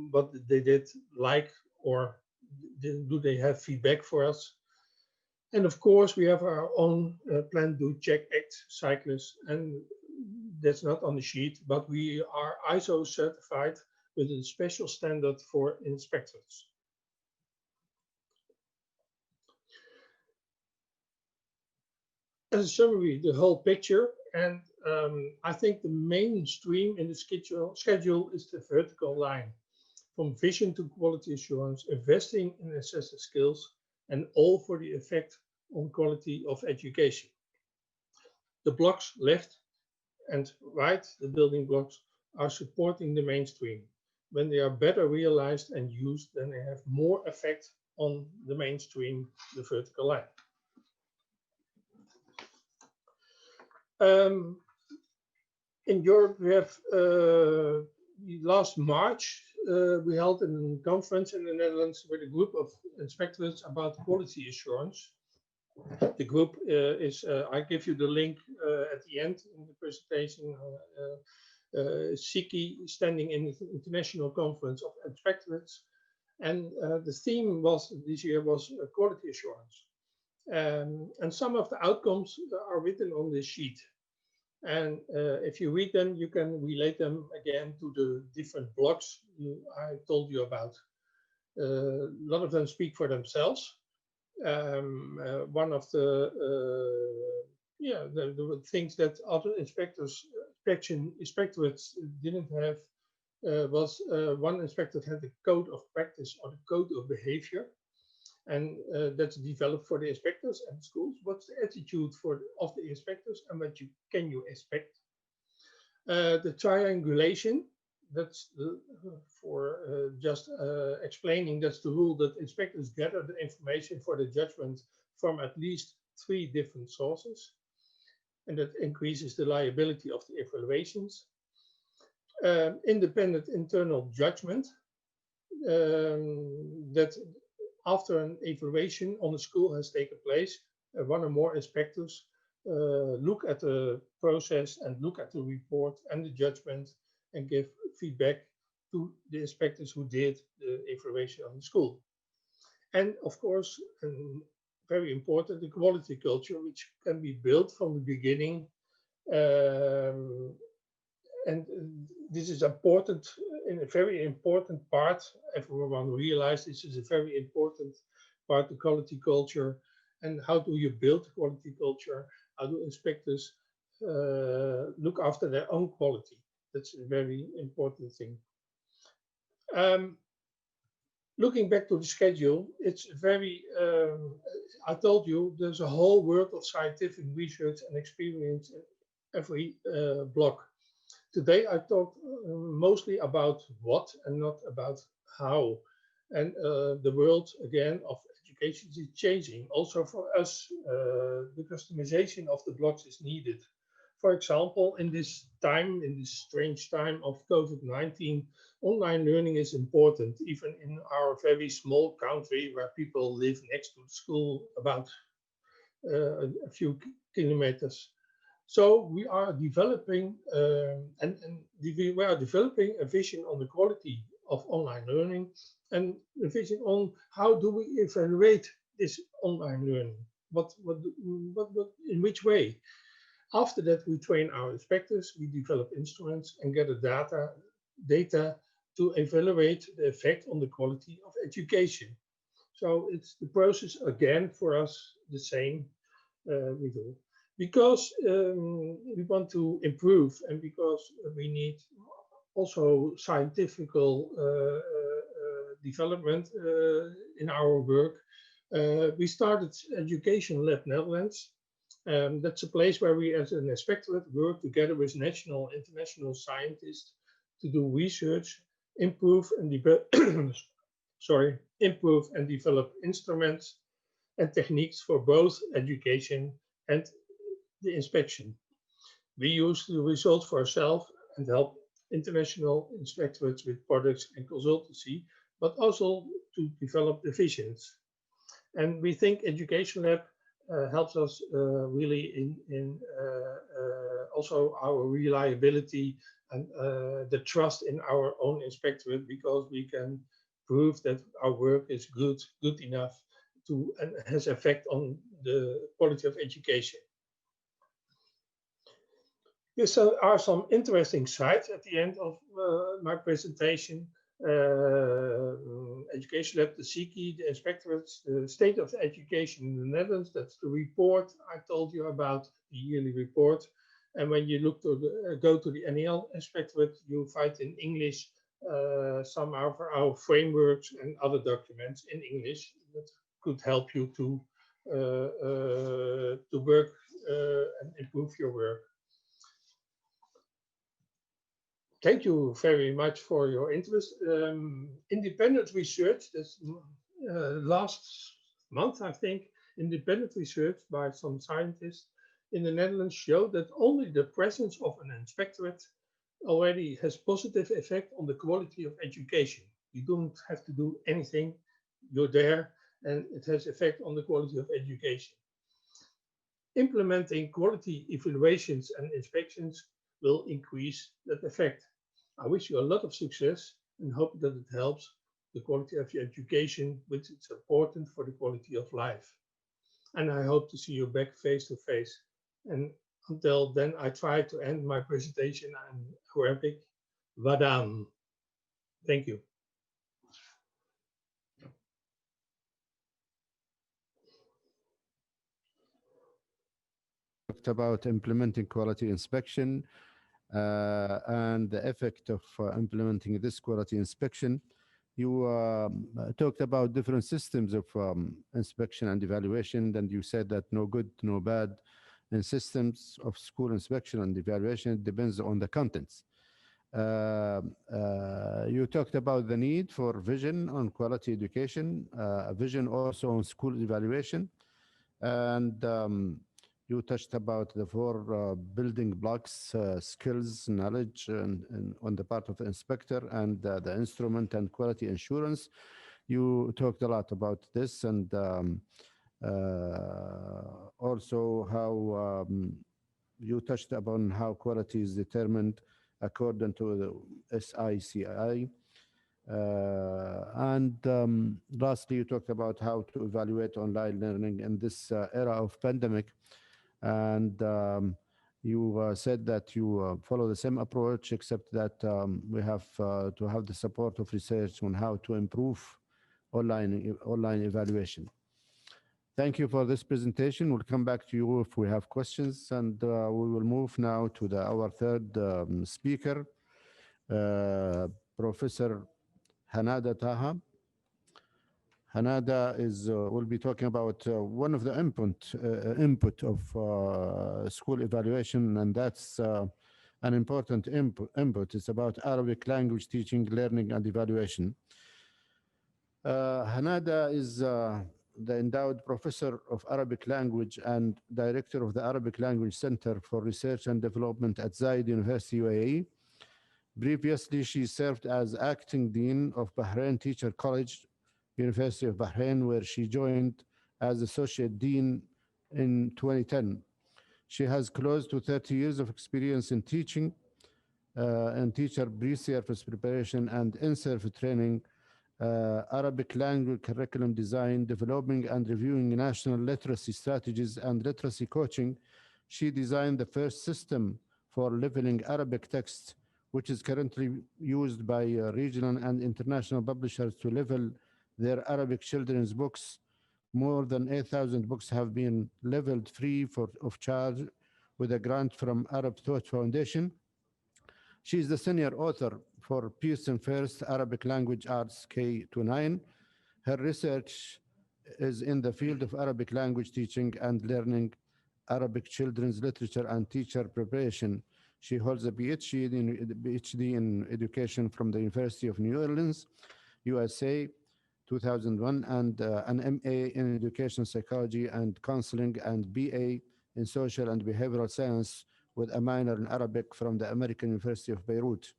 D: what they did like, or do they have feedback for us. And of course, we have our own plan, do, check, act cyclist, and that's not on the sheet, but we are ISO certified with a special standard for inspectors. As a summary, the whole picture, and I think the mainstream in the schedule is the vertical line. From vision to quality assurance, investing in assessor skills, and all for the effect on quality of education. The blocks left and right, the building blocks, are supporting the mainstream. When they are better realized and used, then they have more effect on the mainstream, the vertical line. In Europe, we have last March, we held a conference in the Netherlands with a group of inspectors about quality assurance. The group is, I give you the link at the end in the presentation. SICI, standing in the International Conference of Inspectorates. And the theme was this year was quality assurance. And some of the outcomes are written on this sheet. And if you read them, you can relate them again to the different blocks I told you about. A lot of them speak for themselves. One of the things that other inspectorates didn't have was one inspector had a code of practice or the code of behavior, and that's developed for the inspectors and schools. What's the attitude of the inspectors, and what can you expect? The triangulation, that's explaining, that's the rule that inspectors gather the information for the judgment from at least 3 different sources, and that increases the liability of the evaluations. Independent internal judgment, that after an evaluation on the school has taken place, 1 or more inspectors look at the process and look at the report and the judgment and give feedback to the inspectors who did the evaluation on the school. And of course, very important, the quality culture, which can be built from the beginning. And this is important, in a very important part. Everyone realizes this is a very important part, the quality culture. And how do you build quality culture? How do inspectors look after their own quality? That's a very important thing. Looking back to the schedule, it's very, I told you, there's a whole world of scientific research and experience in every block. Today I talked mostly about what and not about how. And the world, again, of education is changing. Also for us, the customization of the blocks is needed. For example, in this time, in this strange time of COVID-19, online learning is important, even in our very small country where people live next to the school about a few kilometers. So we are developing we are developing a vision on the quality of online learning and a vision on how do we evaluate this online learning, in which way. After that, we train our inspectors, we develop instruments and gather data to evaluate the effect on the quality of education. So it's the process again for us the same we do. Because we want to improve and because we need also scientific development in our work, we started Education Lab Netherlands. That's a place where we as an inspectorate work together with national and international scientists to do research, improve and develop instruments and techniques for both education and the inspection. We use the results for ourselves and help international inspectorates with products and consultancy, but also to develop the visions. And we think Education Lab helps us really in also our reliability and the trust in our own inspectorate, because we can prove that our work is good enough to and has effect on the quality of education. Here are some interesting sites at the end of my presentation. Education Lab, the SICI, the inspectorates, the state of education in the Netherlands. That's the report I told you about, the yearly report. And when you look to go to the NEL inspectorate, you'll find in English some of our frameworks and other documents in English that could help you to work and improve your work. Thank you very much for your interest. Independent research, this last month, I think, independent research by some scientists in the Netherlands showed that only the presence of an inspectorate already has positive effect on the quality of education. You don't have to do anything, you're there, and it has effect on the quality of education. Implementing quality evaluations and inspections will increase that effect. I wish you a lot of success and hope that it helps the quality of your education, which is important for the quality of life. And I hope to see you back face to face. And until then, I try to end my presentation in Arabic. Vadam. Thank you.
B: Talked about implementing quality inspection and the effect of implementing this quality inspection. You talked about different systems of inspection and evaluation, and you said that no good, no bad in systems of school inspection and evaluation. It depends on the contents. You talked about the need for vision on quality education, vision also on school evaluation, and you touched about the four building blocks, skills, knowledge, and on the part of the inspector, and the instrument and quality assurance. You talked a lot about this, and also how you touched upon how quality is determined according to the SICI. And lastly, you talked about how to evaluate online learning in this era of pandemic. And you said that you follow the same approach, except that we have to have the support of research on how to improve online evaluation. Thank you for this presentation. We'll come back to you if we have questions, and we will move now to our third speaker, Professor Hanada Taha. Hanada will be talking about one of the input of school evaluation, and that's an important input. It's about Arabic language teaching, learning, and evaluation. Hanada is the endowed professor of Arabic language and director of the Arabic Language Center for Research and Development at Zayed University, UAE. Previously, she served as acting dean of Bahrain Teacher College, University of Bahrain, where she joined as associate dean in 2010. She has close to 30 years of experience in teaching and teacher pre-service preparation and in-service training, Arabic language curriculum design, developing and reviewing national literacy strategies and literacy coaching. She designed the first system for leveling Arabic text, which is currently used by regional and international publishers to level their Arabic children's books. More than 8,000 books have been leveled free of charge with a grant from Arab Thought Foundation. She is the senior author for Pearson First Arabic Language Arts K-9. Her research is in the field of Arabic language teaching and learning, Arabic children's literature and teacher preparation. She holds a PhD in education from the University of New Orleans, USA, 2001, and an MA in education psychology and counseling, and BA in social and behavioral science with a minor in Arabic from the American University of Beirut.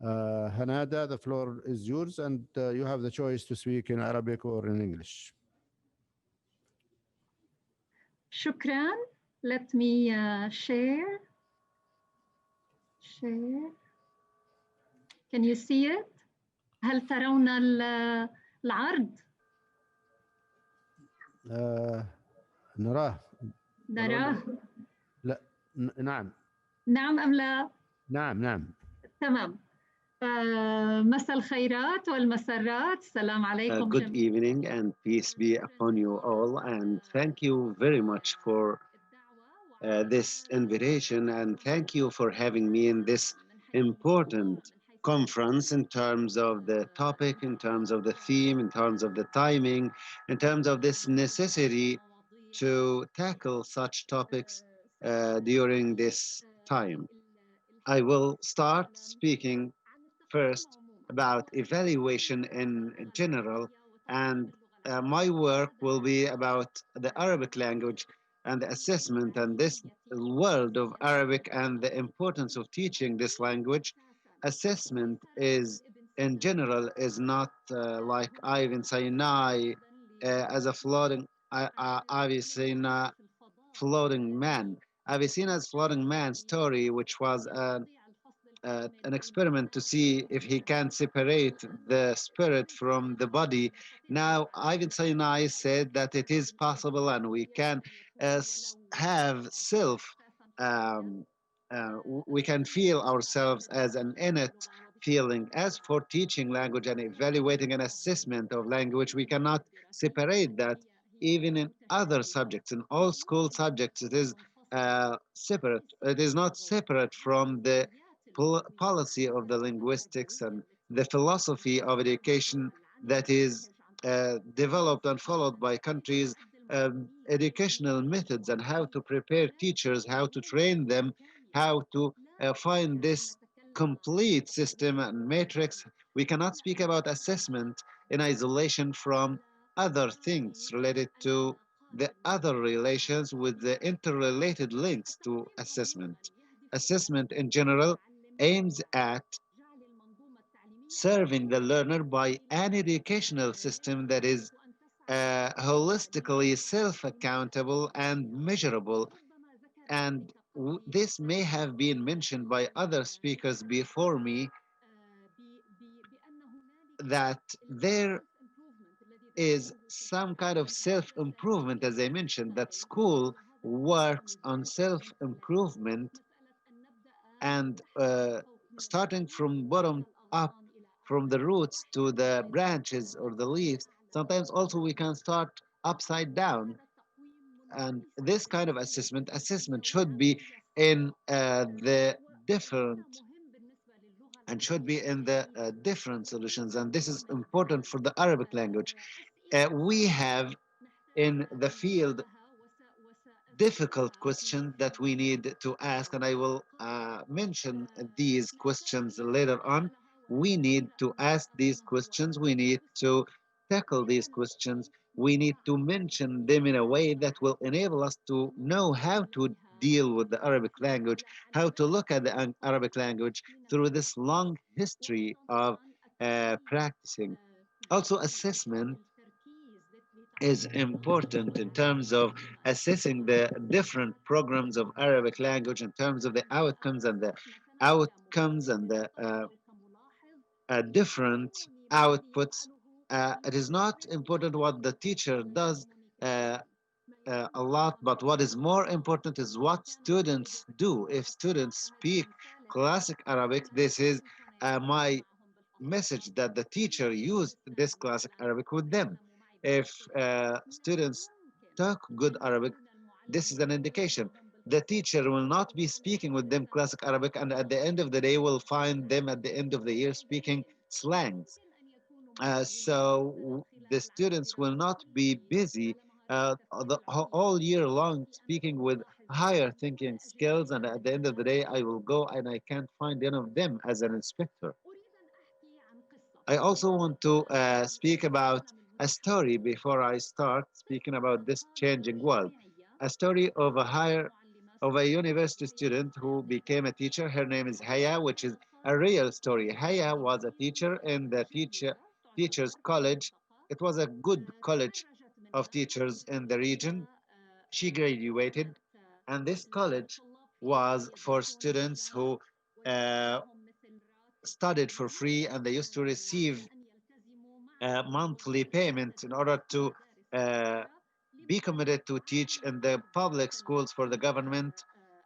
B: Hanada, the floor is yours, and you have the choice to speak in Arabic or in English.
E: Shukran. Let me share. Can you see it? هل ترون العرض؟
B: نراه. لا نعم.
E: نعم أم لا؟
B: نعم.
E: تمام. مساء الخيرات والمسرات. السلام عليكم.
F: Good evening and peace be upon you all, and thank you very much for this invitation, and thank you for having me in this important conference in terms of the topic, in terms of the theme, in terms of the timing, in terms of this necessity to tackle such topics during this time. I will start speaking first about evaluation in general, and my work will be about the Arabic language and the assessment and this world of Arabic and the importance of teaching this language. Assessment is, in general, is not like Ibn Sinai as a floating, obviously not floating man. Avicenna's Floating Man story, which was an experiment to see if he can separate the spirit from the body. Now, Ivan Sinai said that it is possible and we can have self, um, we can feel ourselves as an innate feeling. As for teaching language and evaluating an assessment of language, we cannot separate that. Even in other subjects, in all school subjects, it is separate. It is not separate from the policy of the linguistics and the philosophy of education that is developed and followed by countries, educational methods and how to prepare teachers, how to train them, how to find this complete system and matrix. We cannot speak about assessment in isolation from other things related to the other relations with the interrelated links to assessment. Assessment in general aims at serving the learner by an educational system that is holistically self-accountable and measurable. And this may have been mentioned by other speakers before me, that there is some kind of self-improvement, as I mentioned, that school works on self-improvement and starting from bottom up, from the roots to the branches or the leaves. Sometimes also we can start upside down. And this kind of assessment should be in the different and should be in the different solutions. And this is important for the Arabic language. We have in the field difficult questions that we need to ask, and I will mention these questions later on. We need to ask these questions, we need to tackle these questions, we need to mention them in a way that will enable us to know how to deal with the Arabic language, how to look at the Arabic language through this long history of practicing. Also, assessment is important in terms of assessing the different programs of Arabic language in terms of the outcomes and the different outputs. It is not important what the teacher does uh, a lot, but what is more important is what students do. If students speak classic Arabic, this is my message that the teacher used this classic Arabic with them. If students talk good Arabic, this is an indication. The teacher will not be speaking with them classic Arabic, and at the end of the day, will find them at the end of the year speaking slangs. So the students will not be busy all year long speaking with higher thinking skills, and at the end of the day, I will go and I can't find any of them as an inspector. I also want to speak about a story before I start speaking about this changing world. A story of a university student who became a teacher. Her name is Haya, which is a real story. Haya was a teacher in the teachers college. It was a good college of teachers in the region. She graduated, and this college was for students who uh, studied for free, and they used to receive monthly payment in order to uh, be committed to teach in the public schools for the government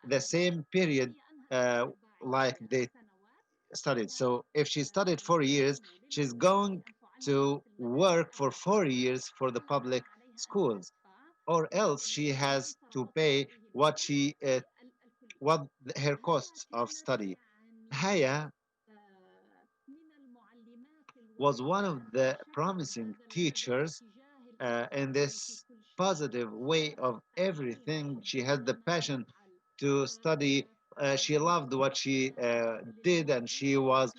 F: the same period uh, like they studied. So if she studied 4 years, she's going to work for 4 years for the public schools, or else she has to pay what her costs of study. Haya was one of the promising teachers in this positive way of everything. She had the passion to study. She loved what she did, and she was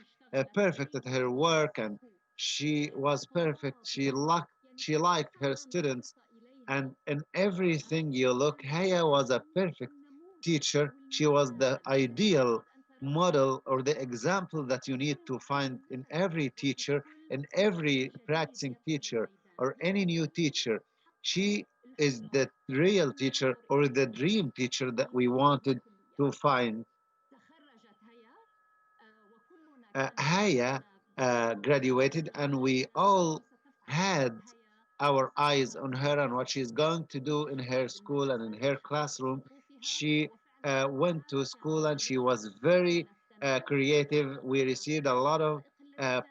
F: perfect at her work, and she was perfect. She liked her students, and in everything you look, Haya was a perfect teacher. She was the ideal model or the example that you need to find in every teacher, in every practicing teacher or any new teacher. She is the real teacher or the dream teacher that we wanted to find. Haya graduated, and we all had our eyes on her and what she's going to do in her school and in her classroom. She went to school and she was very creative. We received a lot of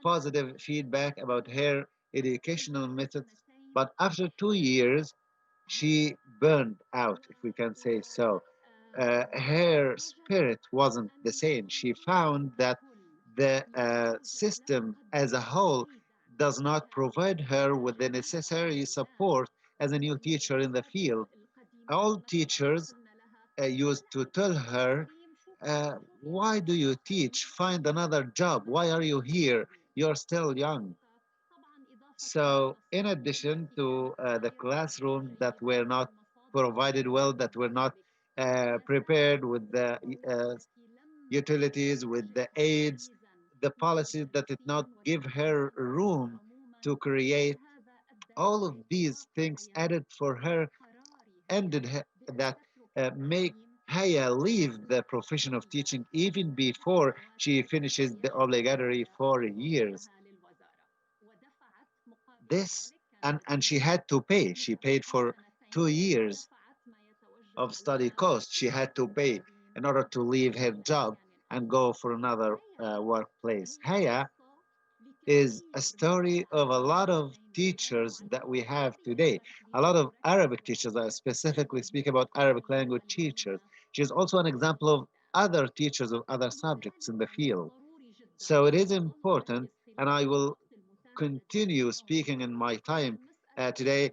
F: positive feedback about her educational methods. But after 2 years, she burned out, if we can say so. Her spirit wasn't the same. She found that the system as a whole does not provide her with the necessary support as a new teacher in the field. All teachers used to tell her, why do you teach? Find another job. Why are you here? You're still young. So, in addition to the classrooms that were not provided well, that were not prepared with the utilities, with the aids, the policies that did not give her room to create, all of these things added for her, that make Haya leave the profession of teaching even before she finishes the obligatory 4 years. This, and she had to pay. She paid for 2 years of study cost. She had to pay in order to leave her job and go for another workplace. Haya is a story of a lot of teachers that we have today. A lot of Arabic teachers. I specifically speak about Arabic language teachers. She is also an example of other teachers of other subjects in the field. So it is important, and I will continue speaking in my time today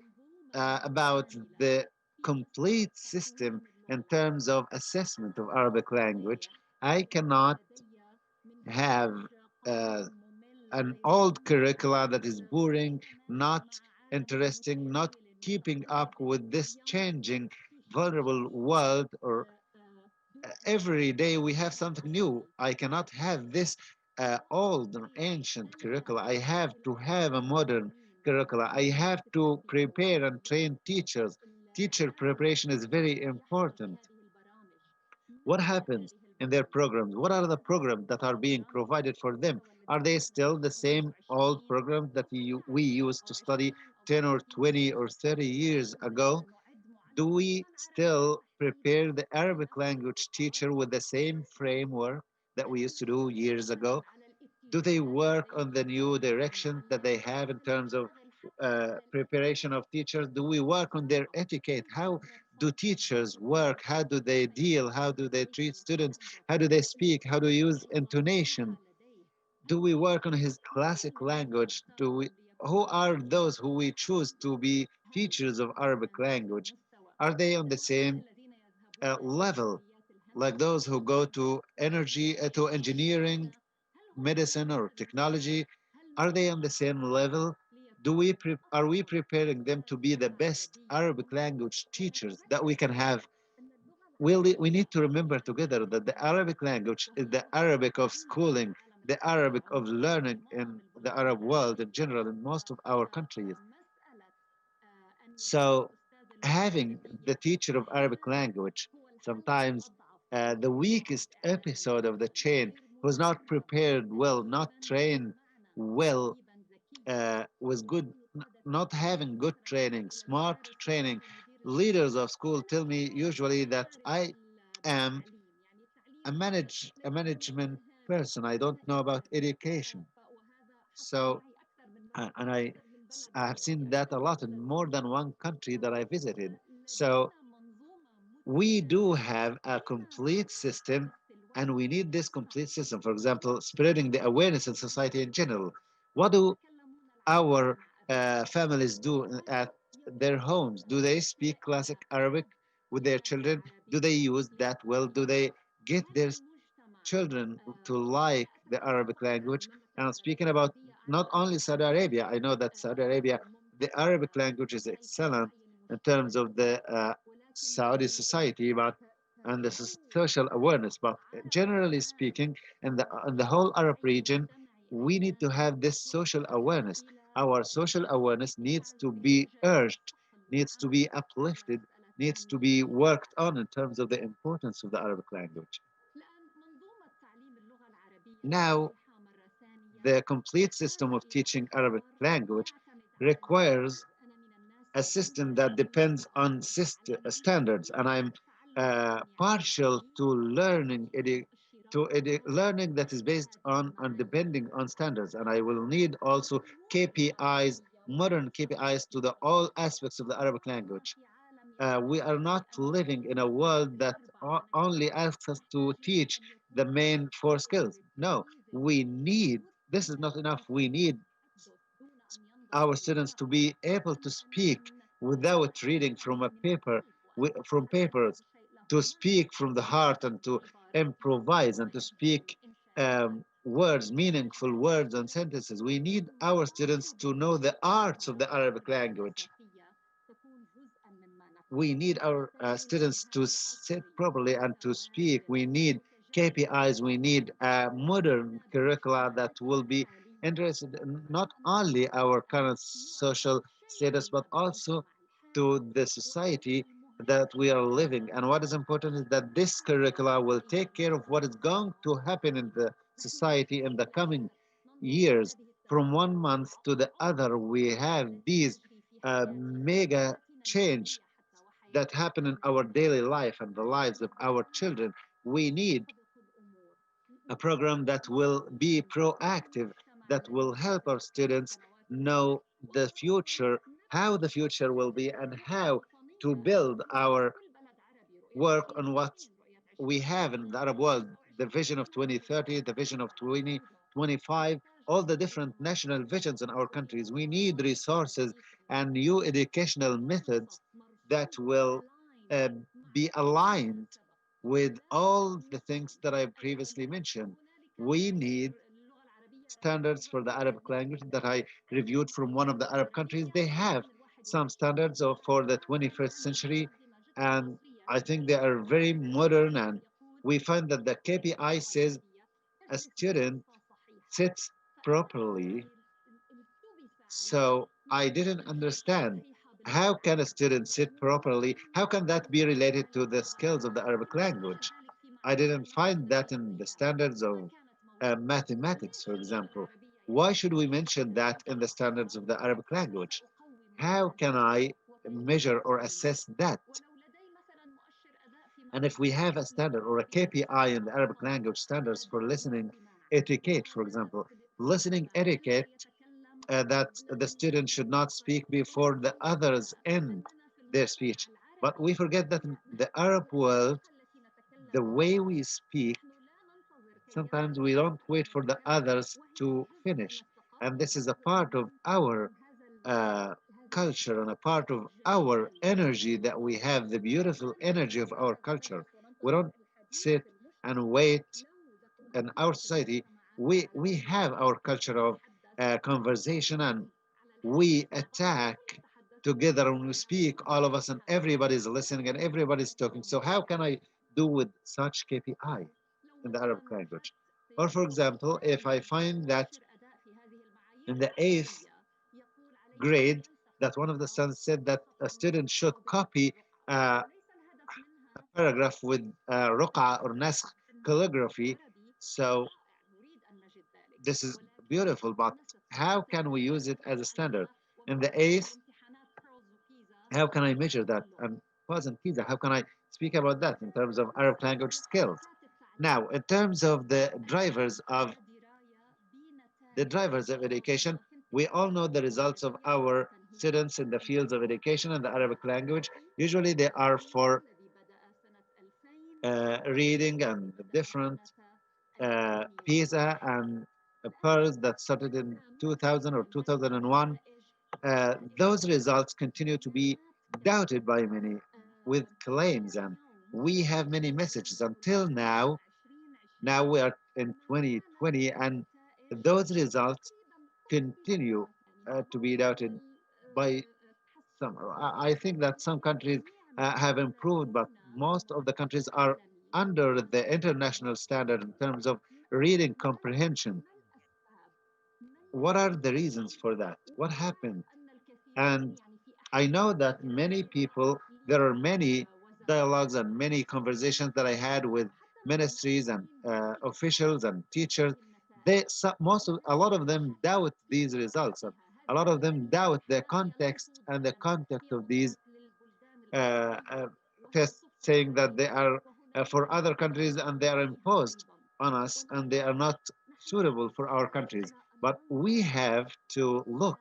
F: about the complete system in terms of assessment of Arabic language. I cannot have uh, an old curricula that is boring, not interesting, not keeping up with this changing, vulnerable world. Or every day we have something new. I cannot have this old or ancient curricula. I have to have a modern curricula. I have to prepare and train teachers. Teacher preparation is very important. What happens in their programs? What are the programs that are being provided for them? Are they still the same old programs that we used to study 10 or 20 or 30 years ago? Do we still prepare the Arabic language teacher with the same framework that we used to do years ago? Do they work on the new direction that they have in terms of preparation of teachers? Do we work on their etiquette? How do teachers work? How do they deal? How do they treat students? How do they speak? How do you use intonation? Do we work on his classic language? Who are those who we choose to be teachers of Arabic language? Are they on the same level like those who go to to engineering, medicine, or technology? Are they on the same level? Are we preparing them to be the best Arabic language teachers that we can have? We need to remember together that the Arabic language is the Arabic of schooling, the Arabic of learning in the Arab world in general, in most of our countries. So, having the teacher of Arabic language, sometimes the weakest episode of the chain, who's not prepared well, not trained well, with not having good training, smart training. Leaders of school tell me usually that I am a management person. I don't know about education. So, and I have seen that a lot in more than one country that I visited. So we do have a complete system, and we need this complete system. For example, spreading the awareness in society in general. What do our families do at their homes? Do they speak classic Arabic with their children? Do they use that well? Do they get their children to like the Arabic language? And I'm speaking about not only Saudi Arabia. I know that Saudi Arabia, the Arabic language is excellent in terms of the Saudi society, but and this is social awareness. But generally speaking, in the whole Arab region, we need to have this social awareness. Our social awareness needs to be urged needs to be uplifted, needs to be worked on in terms of the importance of the Arabic language. Now, the complete system of teaching Arabic language requires a system that depends on standards, and I'm partial to learning learning that is based on depending on standards, and I will need also KPIs, modern KPIs to the all aspects of the Arabic language. We are not living in a world that only asks us to teach the main four skills. No, we need, this is not enough. We need our students to be able to speak without reading from a paper, from papers, to speak from the heart and to improvise and to speak words, meaningful words and sentences. We need our students to know the arts of the Arabic language. We need our students to sit properly and to speak. We need KPIs. We need a modern curricula that will be interested in not only our current social status, but also to the society that we are living. And what is important is that this curricula will take care of what is going to happen in the society in the coming years. From one month to the other, we have these mega change that happen in our daily life and the lives of our children. We need a program that will be proactive, that will help our students know the future, how the future will be, and how to build our work on what we have in the Arab world, the vision of 2030, the vision of 2025, all the different national visions in our countries. We need resources and new educational methods that will uh, be aligned with all the things that I previously mentioned. We need standards for the Arabic language that I reviewed from one of the Arab countries. They have some standards for the 21st century, and I think they are very modern. And we find that the KPI says a student sits properly. So I didn't understand, how can a student sit properly? How can that be related to the skills of the Arabic language? I didn't find that in the standards of mathematics, for example. Why should we mention that in the standards of the Arabic language? How can I measure or assess that? And if we have a standard or a KPI in the Arabic language standards for listening etiquette, for example, listening etiquette, that the student should not speak before the others end their speech. But we forget that in the Arab world, the way we speak, sometimes we don't wait for the others to finish. And this is a part of our culture and a part of our energy that we have, the beautiful energy of our culture. We don't sit and wait in our society. We have our culture of conversation, and we attack together when we speak, all of us, and everybody's listening and everybody's talking. So how can I do with such KPI in the Arabic language? Or for example, if I find that in the 8th grade, that one of the students said that a student should copy a paragraph with ruqa or naskh calligraphy. So this is beautiful, but how can we use it as a standard? In the 8th, how can I measure that? And Paz and Kiza, how can I speak about that in terms of Arabic language skills? Now, in terms of the drivers of education, we all know the results of our students in the fields of education and the Arabic language. Usually they are for reading and different PISA and PIRLS that started in 2000 or 2001. Those results continue to be doubted by many with claims, and we have many messages until now. Now we are in 2020, and those results continue to be doubted by some. I think that some countries have improved, but most of the countries are under the international standard in terms of reading comprehension. What are the reasons for that? What happened? And I know that many people, there are many dialogues and many conversations that I had with ministries and officials and teachers. A lot of them doubt these results. A lot of them doubt the context and the context of these uh, uh, tests, saying that they are for other countries and they are imposed on us and they are not suitable for our countries. But we have to look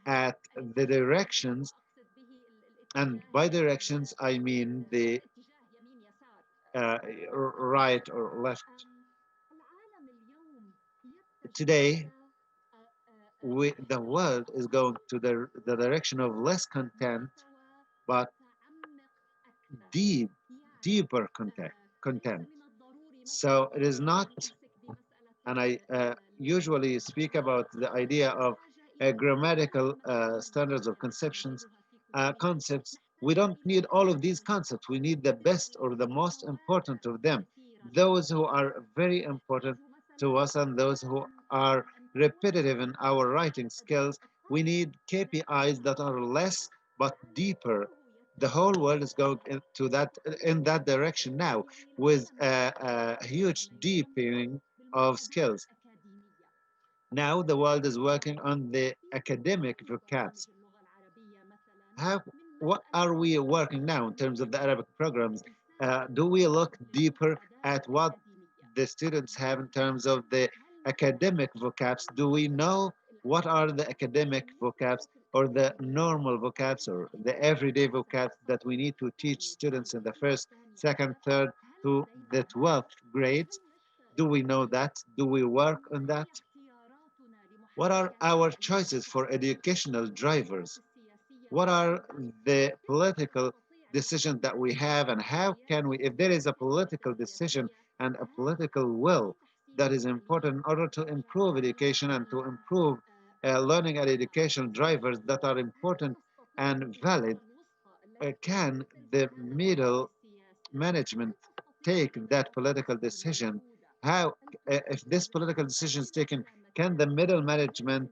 F: at the directions, and by directions I mean the uh, right or left. Today, the world is going to the direction of less content, but deeper content. So it is not, and I usually speak about the idea of grammatical standards or concepts. We don't need all of these concepts. We need the best or the most important of them, those who are very important to us and those who are repetitive in our writing skills. We need KPIs that are less but deeper. The whole world is going in that direction now, with a huge deepening of skills. Now the world is working on the academic vocabs. How, what are we working now in terms of the Arabic programs? Do we look deeper at what the students have in terms of the academic vocabs? Do we know what are the academic vocabs or the normal vocabs or the everyday vocabs that we need to teach students in the first, second, third to the 12th grades? Do we know that? Do we work on that? What are our choices for educational drivers? What are the political decisions that we have, and how can we, if there is a political decision and a political will that is important in order to improve education and to improve learning and education drivers that are important and valid, can the middle management take that political decision? How, if this political decision is taken, can the middle management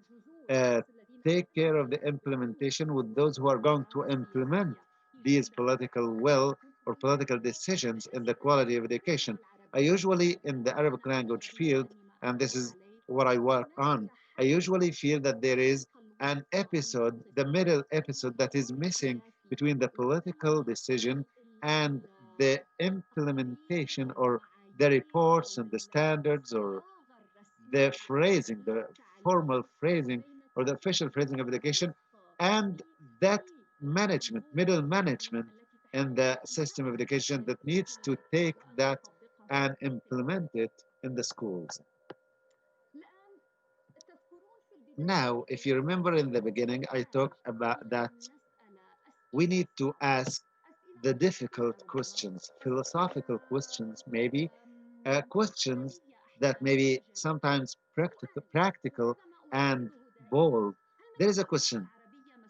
F: uh, take care of the implementation with those who are going to implement these political will or political decisions in the quality of education? I usually, in the Arabic language field, and this is what I work on, I usually feel that there is an episode, the middle episode, that is missing between the political decision and the implementation or the reports and the standards or the phrasing, the formal phrasing or the official phrasing of education, and that management, middle management in the system of education that needs to take that and implement it in the schools. Now, if you remember in the beginning, I talked about that we need to ask the difficult questions, philosophical questions, maybe questions that may be sometimes practical and bold. There is a question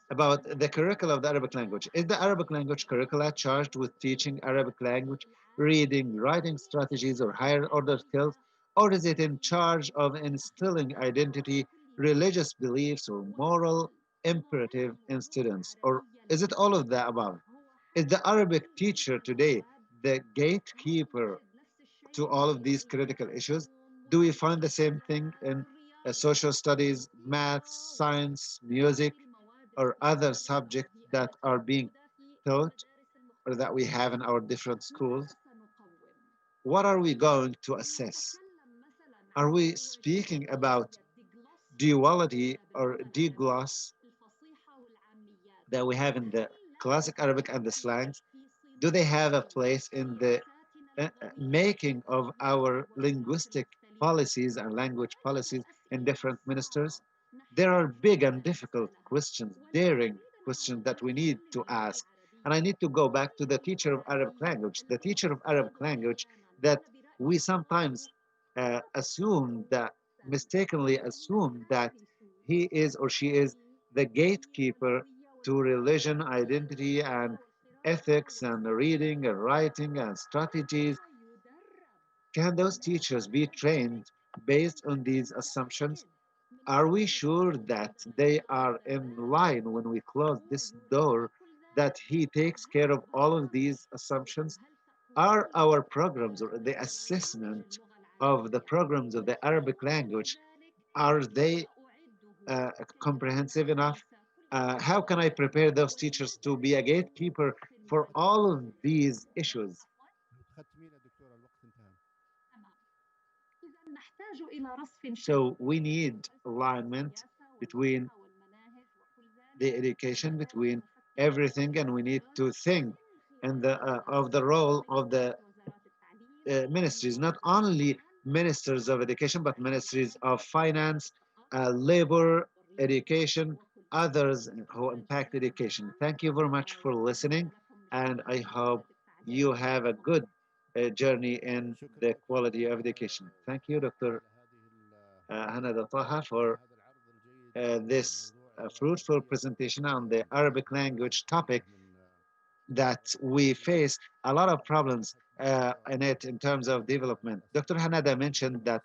F: about the curricula of the Arabic language. Is the Arabic language curricula charged with teaching Arabic language, reading, writing strategies, or higher order skills? Or is it in charge of instilling identity, religious beliefs, or moral imperative in students? Or is it all of the above? Is the Arabic teacher today the gatekeeper to all of these critical issues? Do we find the same thing in social studies, math, science, music, or other subjects that are being taught or that we have in our different schools? What are we going to assess? Are we speaking about duality or digloss that we have in the classic Arabic and the slangs? Do they have a place in the making of our linguistic policies and language policies in different ministers? There are big and difficult questions, daring questions that we need to ask. And I need to go back to the teacher of Arabic language, the teacher of Arabic language that we sometimes mistakenly assume that he is or she is the gatekeeper to religion, identity, and ethics, and reading and writing and strategies. Can those teachers be trained based on these assumptions? Are we sure that they are in line when we close this door, that he takes care of all of these assumptions? Are our programs or the assessment of the programs of the Arabic language, are they comprehensive enough? How can I prepare those teachers to be a gatekeeper for all of these issues? So we need alignment between the education, between everything, and we need to think and of the role of the ministries, not only ministers of education, but ministries of finance, labor, education, others who impact education. Thank you very much for listening, and I hope you have a good journey in the quality of education. Thank you, Dr. Hanada Taha, for this fruitful presentation on the Arabic language topic that we face a lot of problems in it in terms of development. Dr. Hanada mentioned that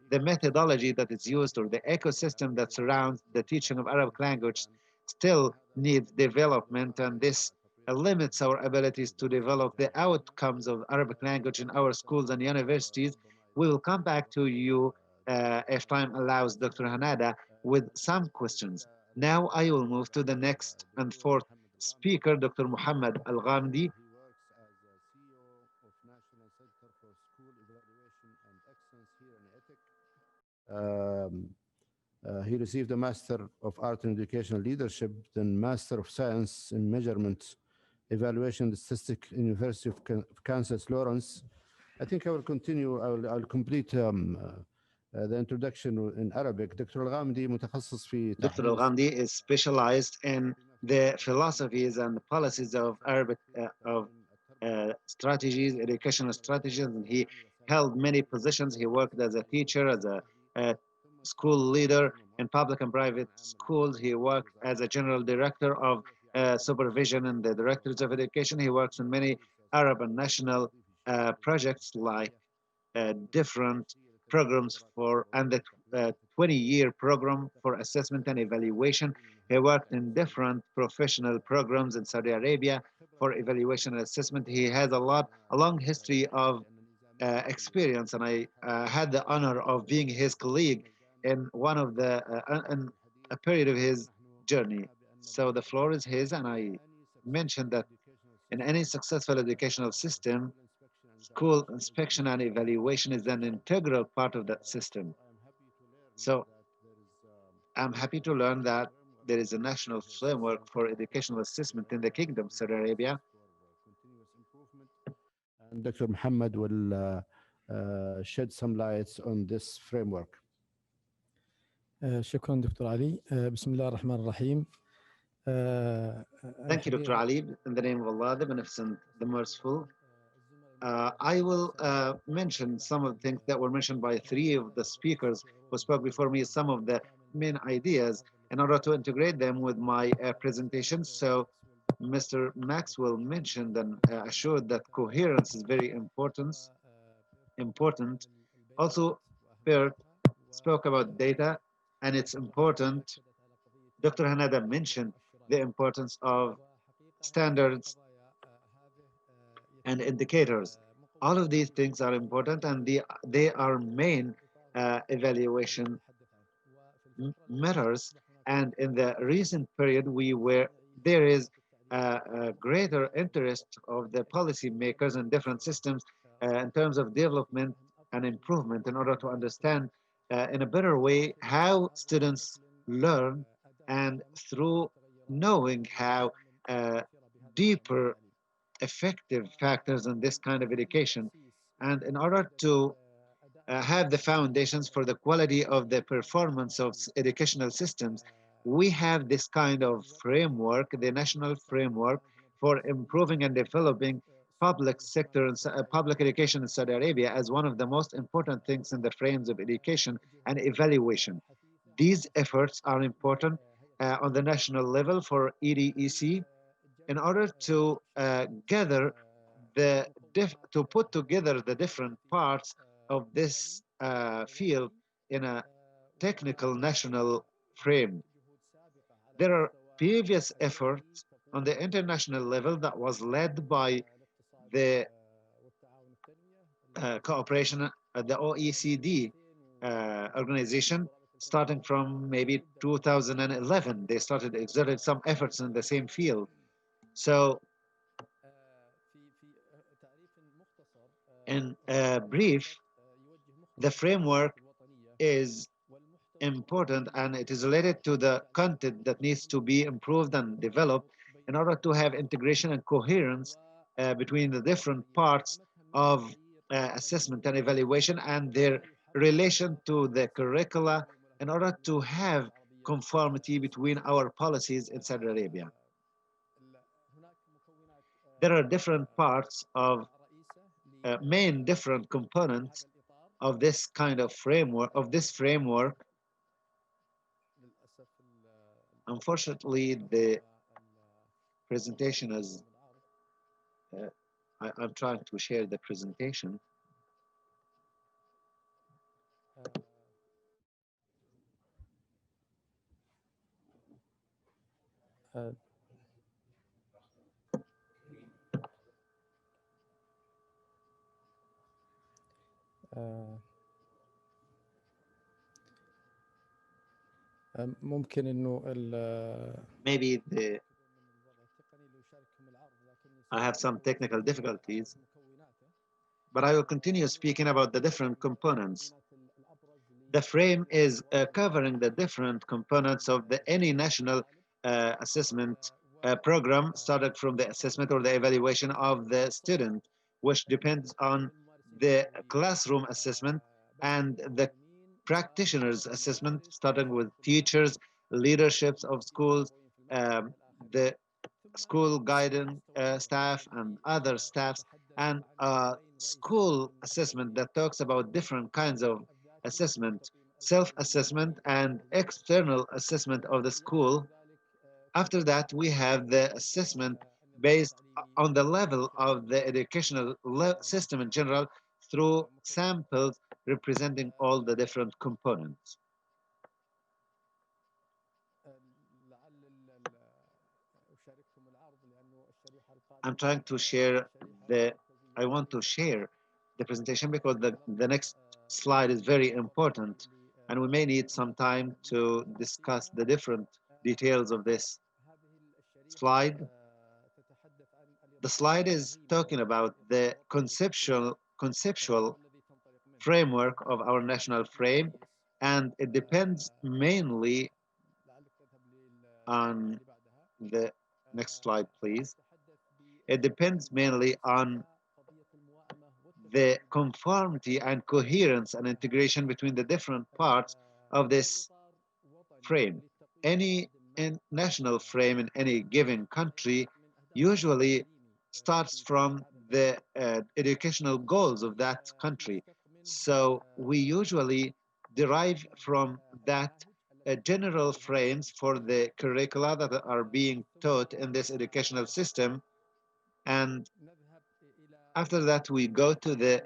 F: the methodology that is used or the ecosystem that surrounds the teaching of Arabic language still needs development, and this limits our abilities to develop the outcomes of Arabic language in our schools and universities. We will come back to you if time allows, Dr. Hanada, with some questions. Now I will move to the next and fourth speaker, Dr. Mohammed Alghamdi.
B: He works as a CEO of National Center for School Evaluation and Excellence here in ETEC. He received a Master of Art in Educational Leadership, then Master of Science in Measurement Evaluation and Statistics, University of Kansas, Lawrence. I think I will continue. I'll complete the introduction in Arabic. Dr. Alghamdi متخصص في
F: Dr.
B: تحليل
F: Alghamdi is specialized in the philosophies and the policies of Arabic strategies, educational strategies, and he held many positions. He worked as a teacher, as a school leader in public and private schools. He worked as a general director of supervision and the directors of education. He works in many Arab and national projects like different programs for and the 20-year program for assessment and evaluation. He worked in different professional programs in Saudi Arabia for evaluation and assessment. He has a long history of experience, and I had the honor of being his colleague in one of the in a period of his journey. So the floor is his, and I mentioned that in any successful educational system, school inspection and evaluation is an integral part of that system. So I'm happy to learn that there is a national framework for educational assessment in the Kingdom of Saudi Arabia.
B: And Dr. Muhammad will shed some lights on this framework.
G: شكرا دكتور علي. بسم الله الرحمن الرحيم.
F: Thank you, Dr. Ali. In the name of Allah, the Beneficent, the Merciful. I will mention some of the things that were mentioned by three of the speakers who spoke before me, some of the main ideas in order to integrate them with my presentation. So Mr. Maxwell mentioned and assured that coherence is very important. Also, Bert spoke about data and it's important. Dr. Hanada mentioned the importance of standards and indicators. All of these things are important, and they are main evaluation matters. And in the recent period, there is a greater interest of the policymakers and different systems in terms of development and improvement in order to understand in a better way how students learn, and through knowing how deeper effective factors in this kind of education. And in order to have the foundations for the quality of the performance of educational systems, we have this kind of framework, the national framework for improving and developing public sector and public education in Saudi Arabia as one of the most important things in the frames of education and evaluation. These efforts are important on the national level for ETEC in order to to put together the different parts of this field in a technical national frame. There are previous efforts on the international level that was led by the cooperation at the OECD organization, starting from maybe 2011. They started exerting some efforts in the same field. So in brief, the framework is important and it is related to the content that needs to be improved and developed in order to have integration and coherence between the different parts of assessment and evaluation and their relation to the curricula in order to have conformity between our policies in Saudi Arabia. There are different parts of main different components of this kind of framework, Unfortunately, the presentation is, I'm trying to share the presentation.
G: ممكن انه
F: Maybe I have some technical difficulties, but I will continue speaking about the different components. The frame is covering the different components of any national assessment program, started from the assessment or the evaluation of the student, which depends on the classroom assessment and the practitioners assessment, starting with teachers, leaderships of schools, the school guidance staff and other staffs, and school assessment that talks about different kinds of assessment, self-assessment and external assessment of the school. After that, we have the assessment based on the level of the educational system in general through samples representing all the different components. I'm trying to share I want to share the presentation because the next slide is very important and we may need some time to discuss the different details of this slide. The slide is talking about the conceptual framework of our national frame, and it depends mainly on the next slide, please. It depends mainly on the conformity and coherence and integration between the different parts of this frame. Any national frame in any given country usually starts from the educational goals of that country. So we usually derive from that general frames for the curricula that are being taught in this educational system. And after that, we go to the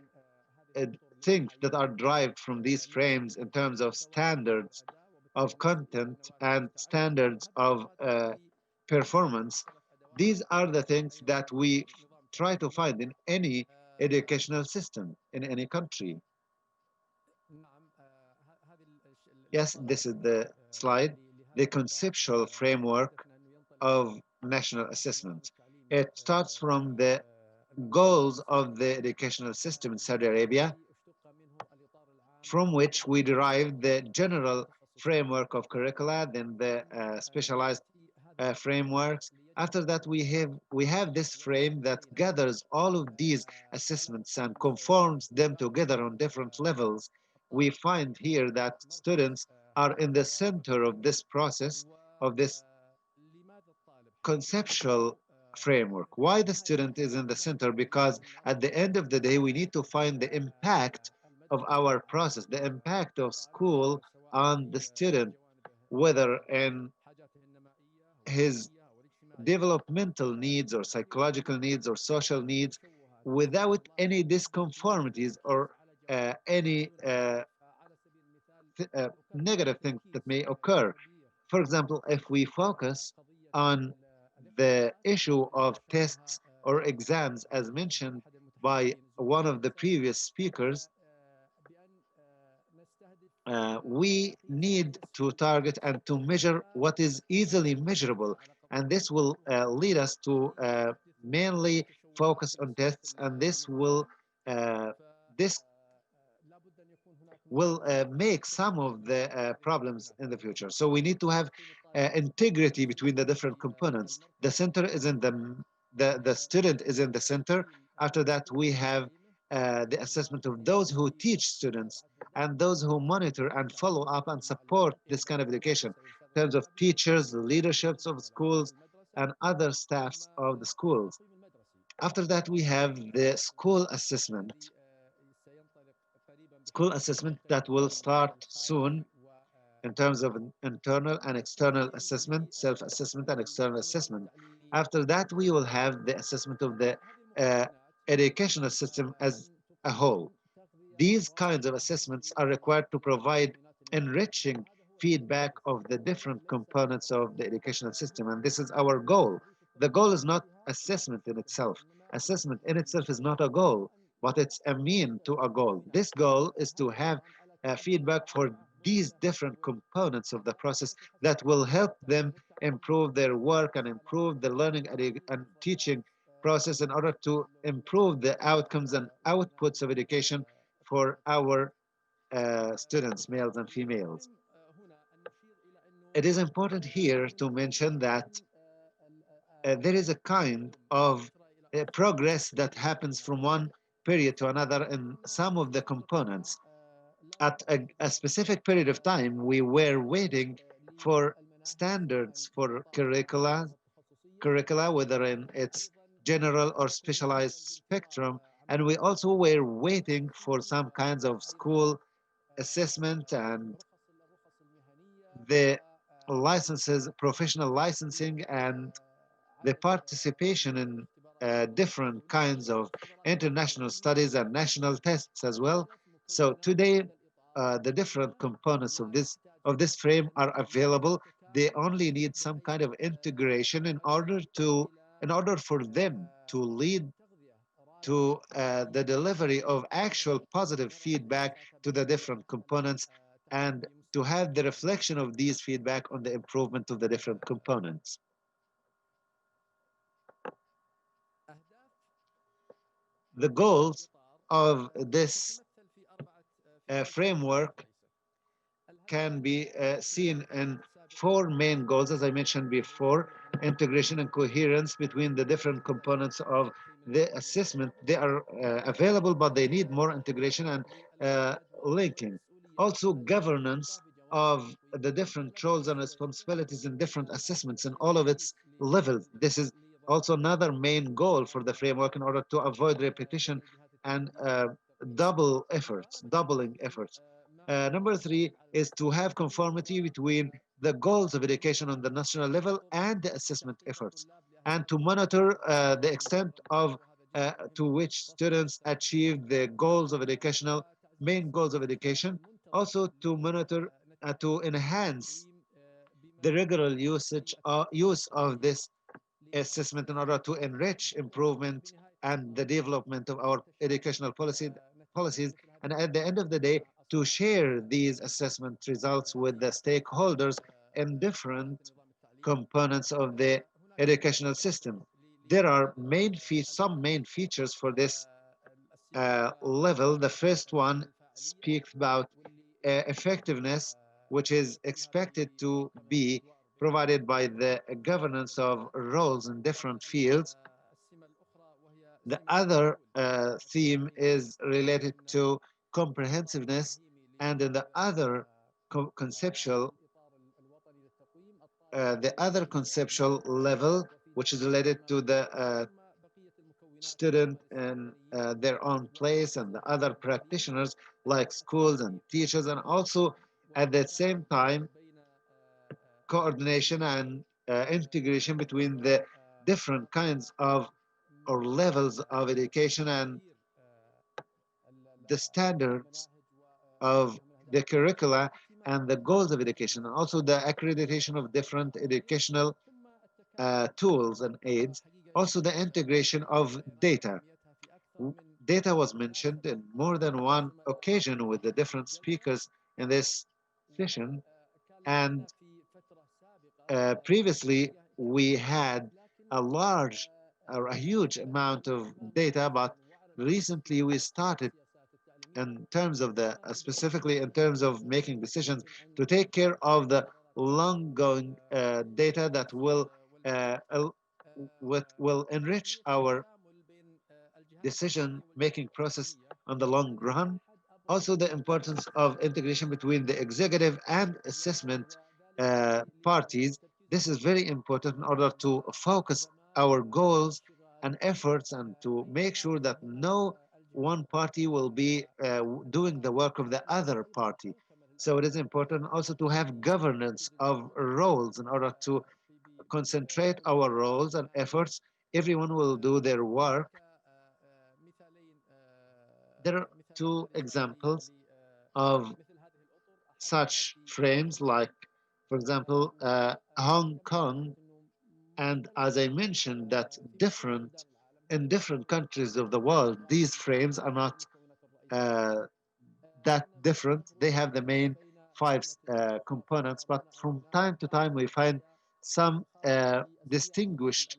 F: things that are derived from these frames in terms of standards of content and standards of performance. These are the things that we try to find in any educational system in any country. Yes, this is the slide, the conceptual framework of national assessment. It starts from the goals of the educational system in Saudi Arabia, from which we derive the general framework of curricula, then the specialized frameworks. After that, we have this frame that gathers all of these assessments and conforms them together on different levels. We find here that students are in the center of this process, of this conceptual framework. Why the student is in the center? Because at the end of the day, we need to find the impact of our process, the impact of school on the student, whether in his developmental needs or psychological needs or social needs, without any disconformities or any negative things that may occur. For example, if we focus on the issue of tests or exams, as mentioned by one of the previous speakers, we need to target and to measure what is easily measurable. And this will lead us to mainly focus on tests, and this will make some of the problems in the future. So we need to have integrity between the different components. The center is in the student is in the center. After that, we have the assessment of those who teach students and those who monitor and follow up and support this kind of education in terms of teachers, leaderships of schools, and other staffs of the schools. After that, we have the school assessment that will start soon in terms of internal and external assessment, self-assessment and external assessment. After that, we will have the assessment of the educational system as a whole. These kinds of assessments are required to provide enriching feedback of the different components of the educational system, and this is our goal. The goal is not assessment in itself. Assessment in itself is not a goal, but it's a mean to a goal. This goal is to have feedback for these different components of the process that will help them improve their work and improve the learning and teaching process in order to improve the outcomes and outputs of education for our students, males and females. It is important here to mention that there is a kind of progress that happens from one period to another in some of the components. At a specific period of time, we were waiting for standards for curricula, whether in its general or specialized spectrum, and we also were waiting for some kinds of school assessment and the licenses, professional licensing, and the participation in different kinds of international studies and national tests as well. So today, the different components of this frame are available. They only need some kind of integration in order for them to lead to the delivery of actual positive feedback to the different components and to have the reflection of these feedback on the improvement of the different components. The goals of this framework can be seen in four main goals, as I mentioned before: integration and coherence between the different components of the assessment. They are available, but they need more integration and linking. Also, governance of the different roles and responsibilities in different assessments in all of its levels. This is also another main goal for the framework in order to avoid repetition and doubling efforts. Number three is to have conformity between the goals of education on the national level and the assessment efforts, and to monitor the extent of to which students achieve the goals of main goals of education. Also to monitor, to enhance the regular use of this assessment in order to enrich improvement and the development of our educational policies, and at the end of the day, to share these assessment results with the stakeholders in different components of the educational system. There are some main features for this level. The first one speaks about effectiveness, which is expected to be provided by the governance of roles in different fields. The other theme is related to comprehensiveness, and in the other conceptual level, which is related to the student in their own place and the other practitioners like schools and teachers, and also at the same time coordination and integration between the different kinds of or levels of education and the standards of the curricula and the goals of education, and also the accreditation of different educational tools and aids, also the integration of data. Data was mentioned in more than one occasion with the different speakers in this session, and previously we had a huge amount of data, but recently we started in terms of the specifically in terms of making decisions to take care of the long-going data that will enrich our decision-making process on the long run. Also, the importance of integration between the executive and assessment parties. This is very important in order to focus our goals and efforts and to make sure that no one party will be doing the work of the other party. So it is important also to have governance of roles in order to concentrate our roles and efforts. Everyone will do their work. There are two examples of such frames, like, for example, Hong Kong. And as I mentioned, that in different countries of the world, these frames are not that different. They have the main five components, but from time to time we find some distinguished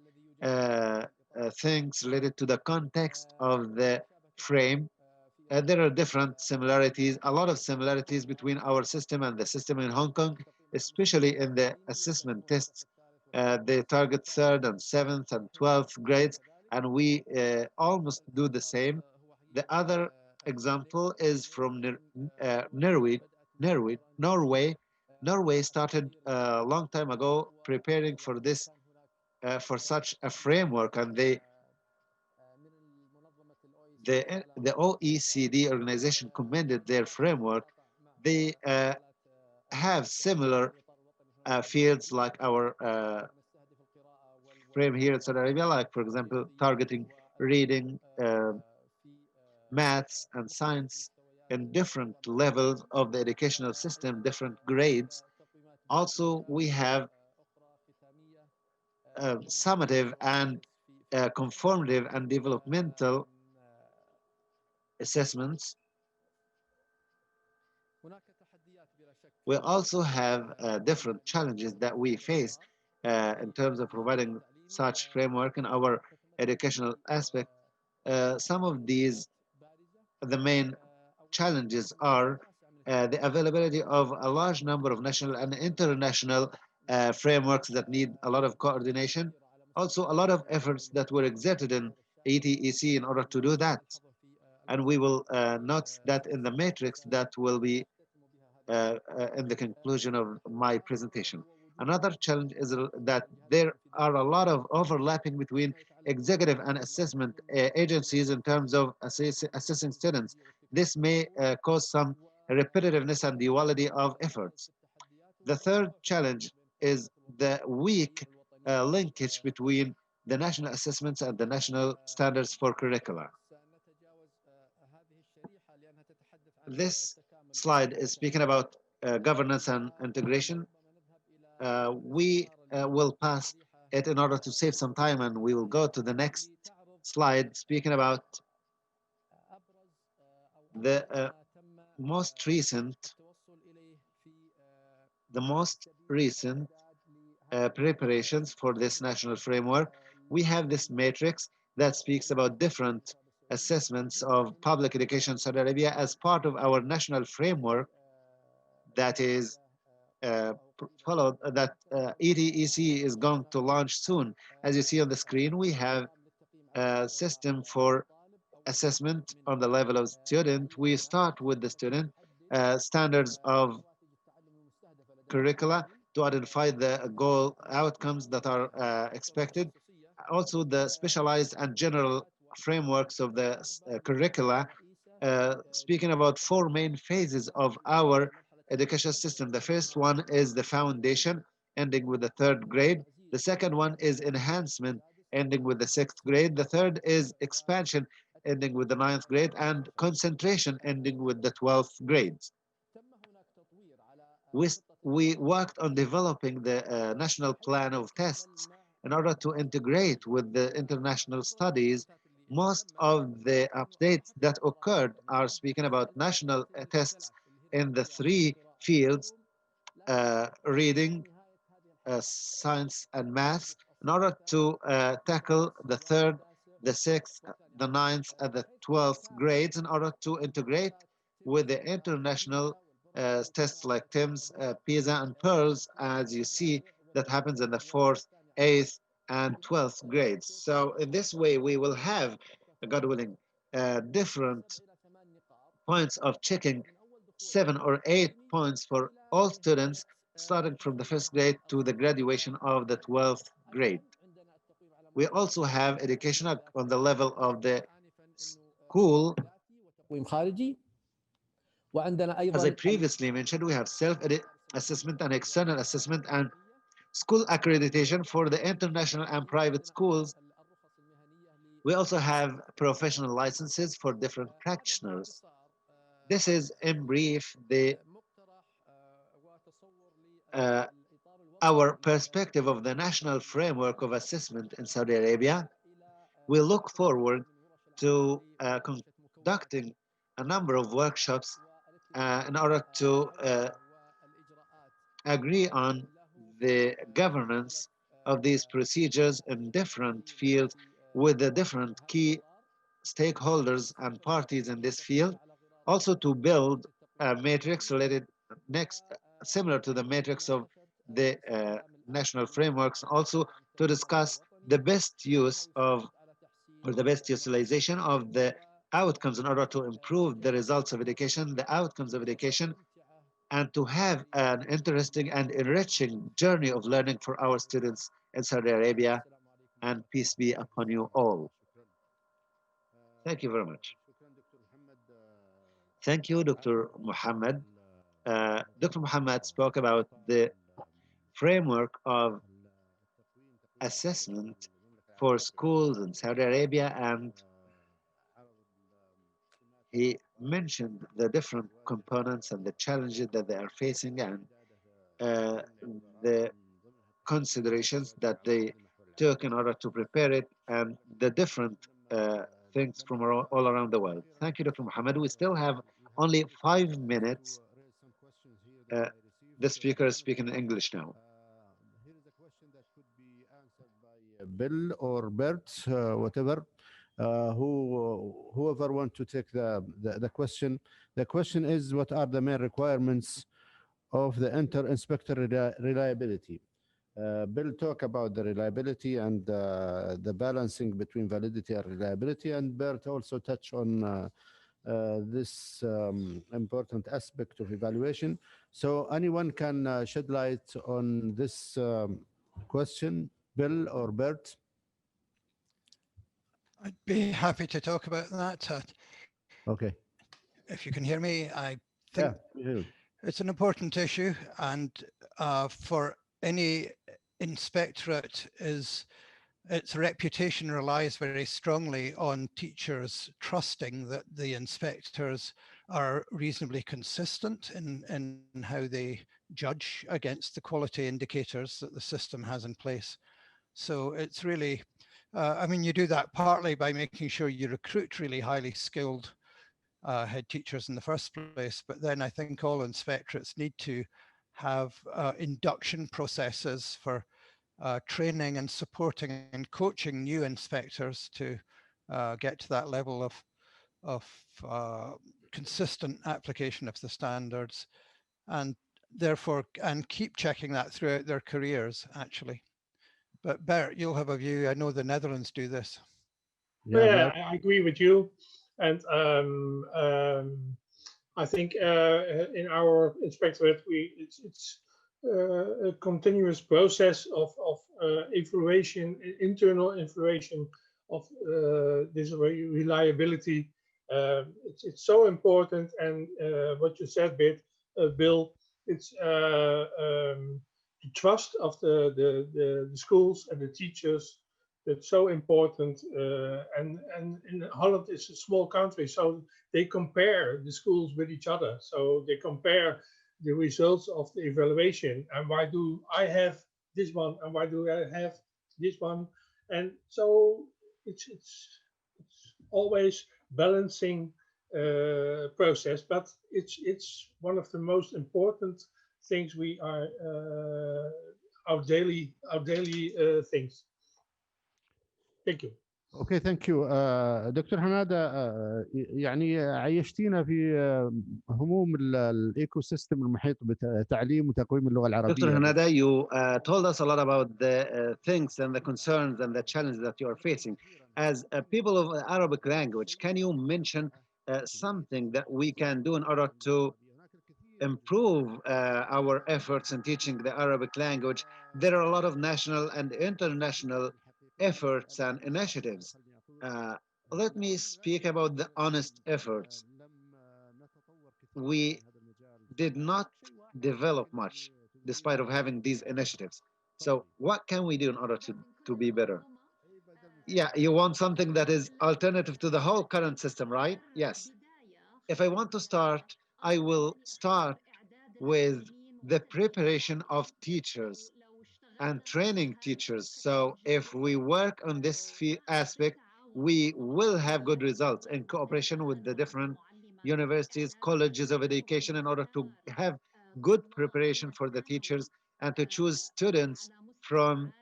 F: things related to the context of the frame. There are different similarities, a lot of similarities between our system and the system in Hong Kong, especially in the assessment tests. They target third and seventh and 12th grades, and we almost do the same. The other example is from Norway. Norway started a long time ago preparing for this, for such a framework, and the OECD organization commended their framework. They have similar fields like our frame here in Saudi Arabia, like, for example, targeting reading, maths, and science in different levels of the educational system, different grades. Also, we have summative and conformative and developmental assessments. We also have different challenges that we face in terms of providing such framework in our educational aspect. Some of these, the main challenges are the availability of a large number of national and international frameworks that need a lot of coordination. Also, a lot of efforts that were exerted in ETEC in order to do that. And we will note that in the matrix that will be in the conclusion of my presentation. Another challenge is that there are a lot of overlapping between executive and assessment agencies in terms of assessing students. This may cause some repetitiveness and duality of efforts. The third challenge is the weak linkage between the national assessments and the national standards for curricula. This slide is speaking about governance and integration. We will pass it in order to save some time, and we will go to the next slide speaking about the most recent preparations for this national framework. We have this matrix that speaks about different assessments of public education in Saudi Arabia as part of our national framework that is followed, that ETEC is going to launch soon. As you see on the screen, we have a system for assessment on the level of student. We start with the student, standards of curricula to identify the goal outcomes that are expected. Also, the specialized and general frameworks of the curricula, speaking about four main phases of our education system. The first one is the foundation, ending with the third grade. The second one is enhancement, ending with the sixth grade. The third is expansion, ending with the ninth grade, and concentration, ending with the 12th grades. we worked on developing the national plan of tests in order to integrate with the international studies. Most of the updates that occurred are speaking about national tests in the three fields, reading, science, and maths, in order to tackle the third, the sixth, the ninth, and the 12th grades, in order to integrate with the international tests like TIMSS, PISA, and PEARLS, as you see, that happens in the fourth, eighth, and 12th grades. So in this way, we will have, God willing, different points of checking, 7 or 8 points for all students, starting from the first grade to the graduation of the 12th grade. We also have education on the level of the school. As I previously mentioned, we have self-assessment and external assessment and school accreditation for the international and private schools. We also have professional licenses for different practitioners. This is, in brief, our perspective of the national framework of assessment in Saudi Arabia. We look forward to conducting a number of workshops in order to agree on the governance of these procedures in different fields with the different key stakeholders and parties in this field. Also to build a matrix related next, similar to the matrix of the national frameworks, also to discuss the best use of, or the best utilization of the outcomes in order to improve the results of education, the outcomes of education, and to have an interesting and enriching journey of learning for our students in Saudi Arabia, and peace be upon you all. Thank you very much. Thank you, Dr. Mohammed. Dr. Mohammed spoke about the framework of assessment for schools in Saudi Arabia, and he mentioned the different components and the challenges that they are facing, and the considerations that they took in order to prepare it, and the different things from all around the world. Thank you, Dr. Mohammed. We still have only 5 minutes. The speaker is speaking in English now.
B: Here is a question that could be answered by Bill or Bert, whatever. Whoever want to take the question. The question is, what are the main requirements of the inter-inspector reliability? Bill talk about the reliability and the balancing between validity and reliability, and Bert also touch on this important aspect of evaluation. So anyone can shed light on this question, Bill or Bert?
C: I'd be happy to talk about that.
B: Okay.
C: If you can hear me, I think it's an important issue, and for any inspectorate, its reputation relies very strongly on teachers trusting that the inspectors are reasonably consistent in how they judge against the quality indicators that the system has in place. So it's really, I mean, you do that partly by making sure you recruit really highly skilled head teachers in the first place, but then I think all inspectorates need to have induction processes for training and supporting and coaching new inspectors to get to that level of consistent application of the standards, and therefore, and keep checking that throughout their careers, actually. But Bert, you'll have a view. I know the Netherlands do this.
D: Yeah, I agree with you. And I think in our inspectorate, it's a continuous process of evaluation, internal evaluation of this reliability. It's so important, and what you said, Bill, it's the trust of the schools and the teachers. That's so important. And in Holland is a small country, so they compare the schools with each other. So they compare the results of the evaluation, and why do I have this one and why do I have this one. And so it's always balancing process, but it's one of the most important things we are our daily things. Thank you.
B: اوكي ثانك يو دكتور حنادة. يعني عيشتينا في هموم الايكو سيستم المحيط بتعليم وتقويم اللغه العربيه.
F: Dr. Hanada, you told us a lot about the things and the concerns and the challenges that you are facing. As people of Arabic language, can you mention something that we can do in order to improve our efforts in teaching the Arabic language? There are a lot of national and international efforts and initiatives. Let me speak about the honest efforts. We did not develop much despite of having these initiatives. So what can we do in order to be better? Yeah, you want something that is alternative to the whole current system, right? Yes. If I want to start, I will start with the preparation of teachers and training teachers. So if we work on this aspect, we will have good results in cooperation with the different universities, colleges of education, in order to have good preparation for the teachers and to choose students from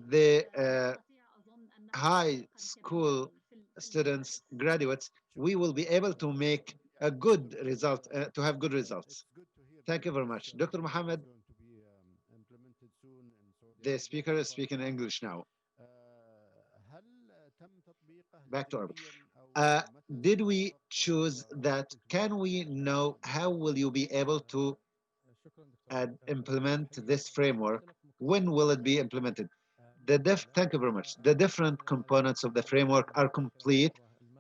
F: the high school students, graduates. We will be able to make a good result, to have good results. Thank you very much. Dr. Mohammed, the speaker is speaking English now. Back to Arabic. Did we choose that? Can we know how will you be able to implement this framework? When will it be implemented? Thank you very much. The different components of the framework are complete.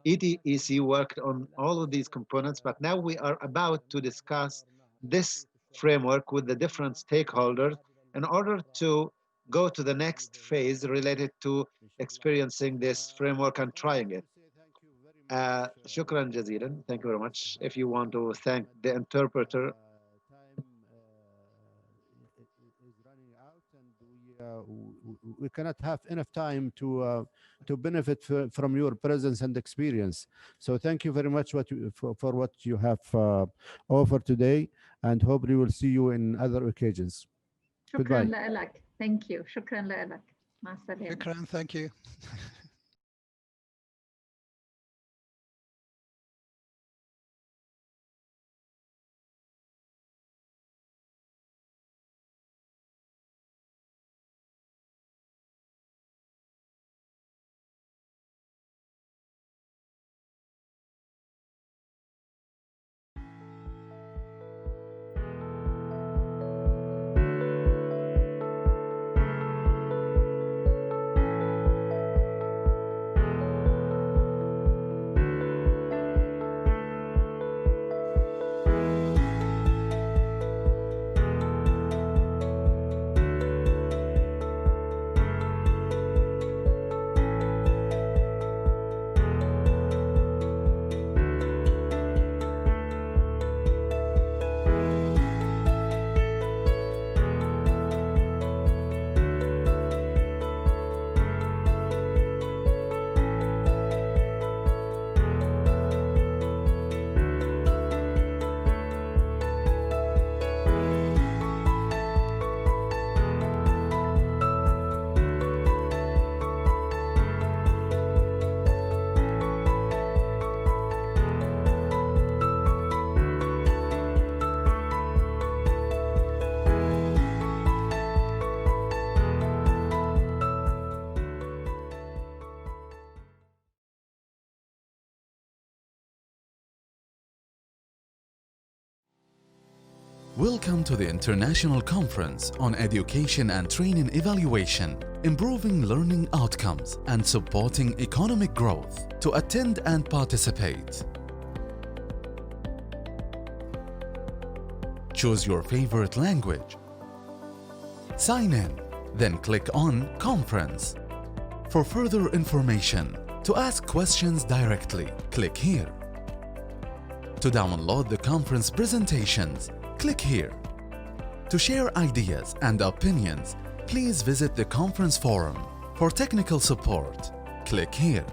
F: ETEC worked on all of these components, but now we are about to discuss this framework with the different stakeholders in order to go to the next phase related to experiencing this framework and trying it. Shukran jazilan. Thank you very much. If you want to thank the interpreter.
B: We cannot have enough time to benefit from your presence and experience. So thank you very much for what you have offered today, and hopefully we'll see you in other occasions.
E: شكرا لك. Thank you. شكرا لك. مع السلامة.
C: شكرا. Thank you.
A: Welcome to the International Conference on Education and Training Evaluation, Improving Learning Outcomes and Supporting Economic Growth. To attend and participate, choose your favorite language. Sign in, then click on Conference. For further information, to ask questions directly, click here. To download the conference presentations, click here. To share ideas and opinions, please visit the conference forum. For technical support, click here.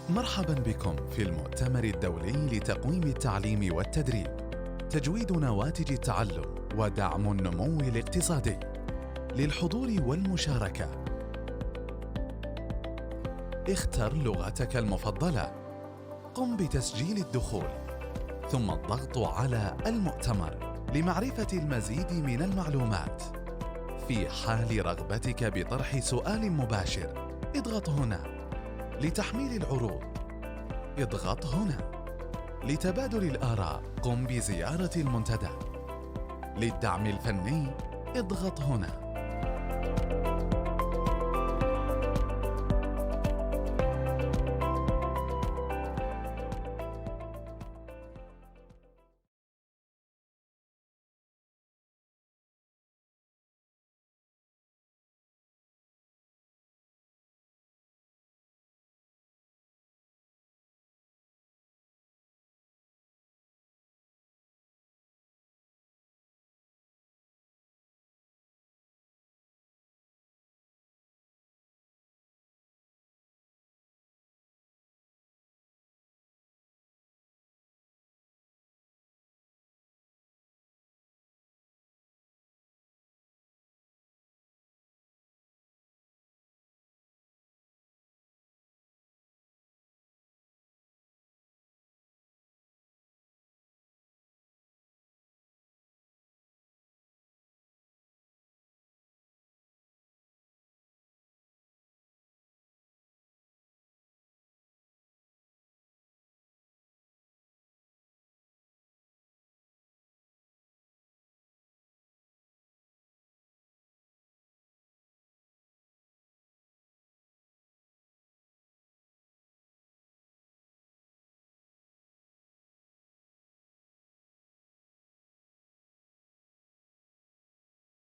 A: مرحبا بكم في المؤتمر الدولي لتقويم التعليم والتدريب، تجويد نواتج التعلم ودعم النمو الاقتصادي. للحضور والمشاركة اختر لغتك المفضلة، قم بتسجيل الدخول ثم الضغط على المؤتمر لمعرفة المزيد من المعلومات. في حال رغبتك بطرح سؤال مباشر اضغط هنا. لتحميل العروض اضغط هنا. لتبادل الآراء قم بزيارة المنتدى. للدعم الفني اضغط هنا.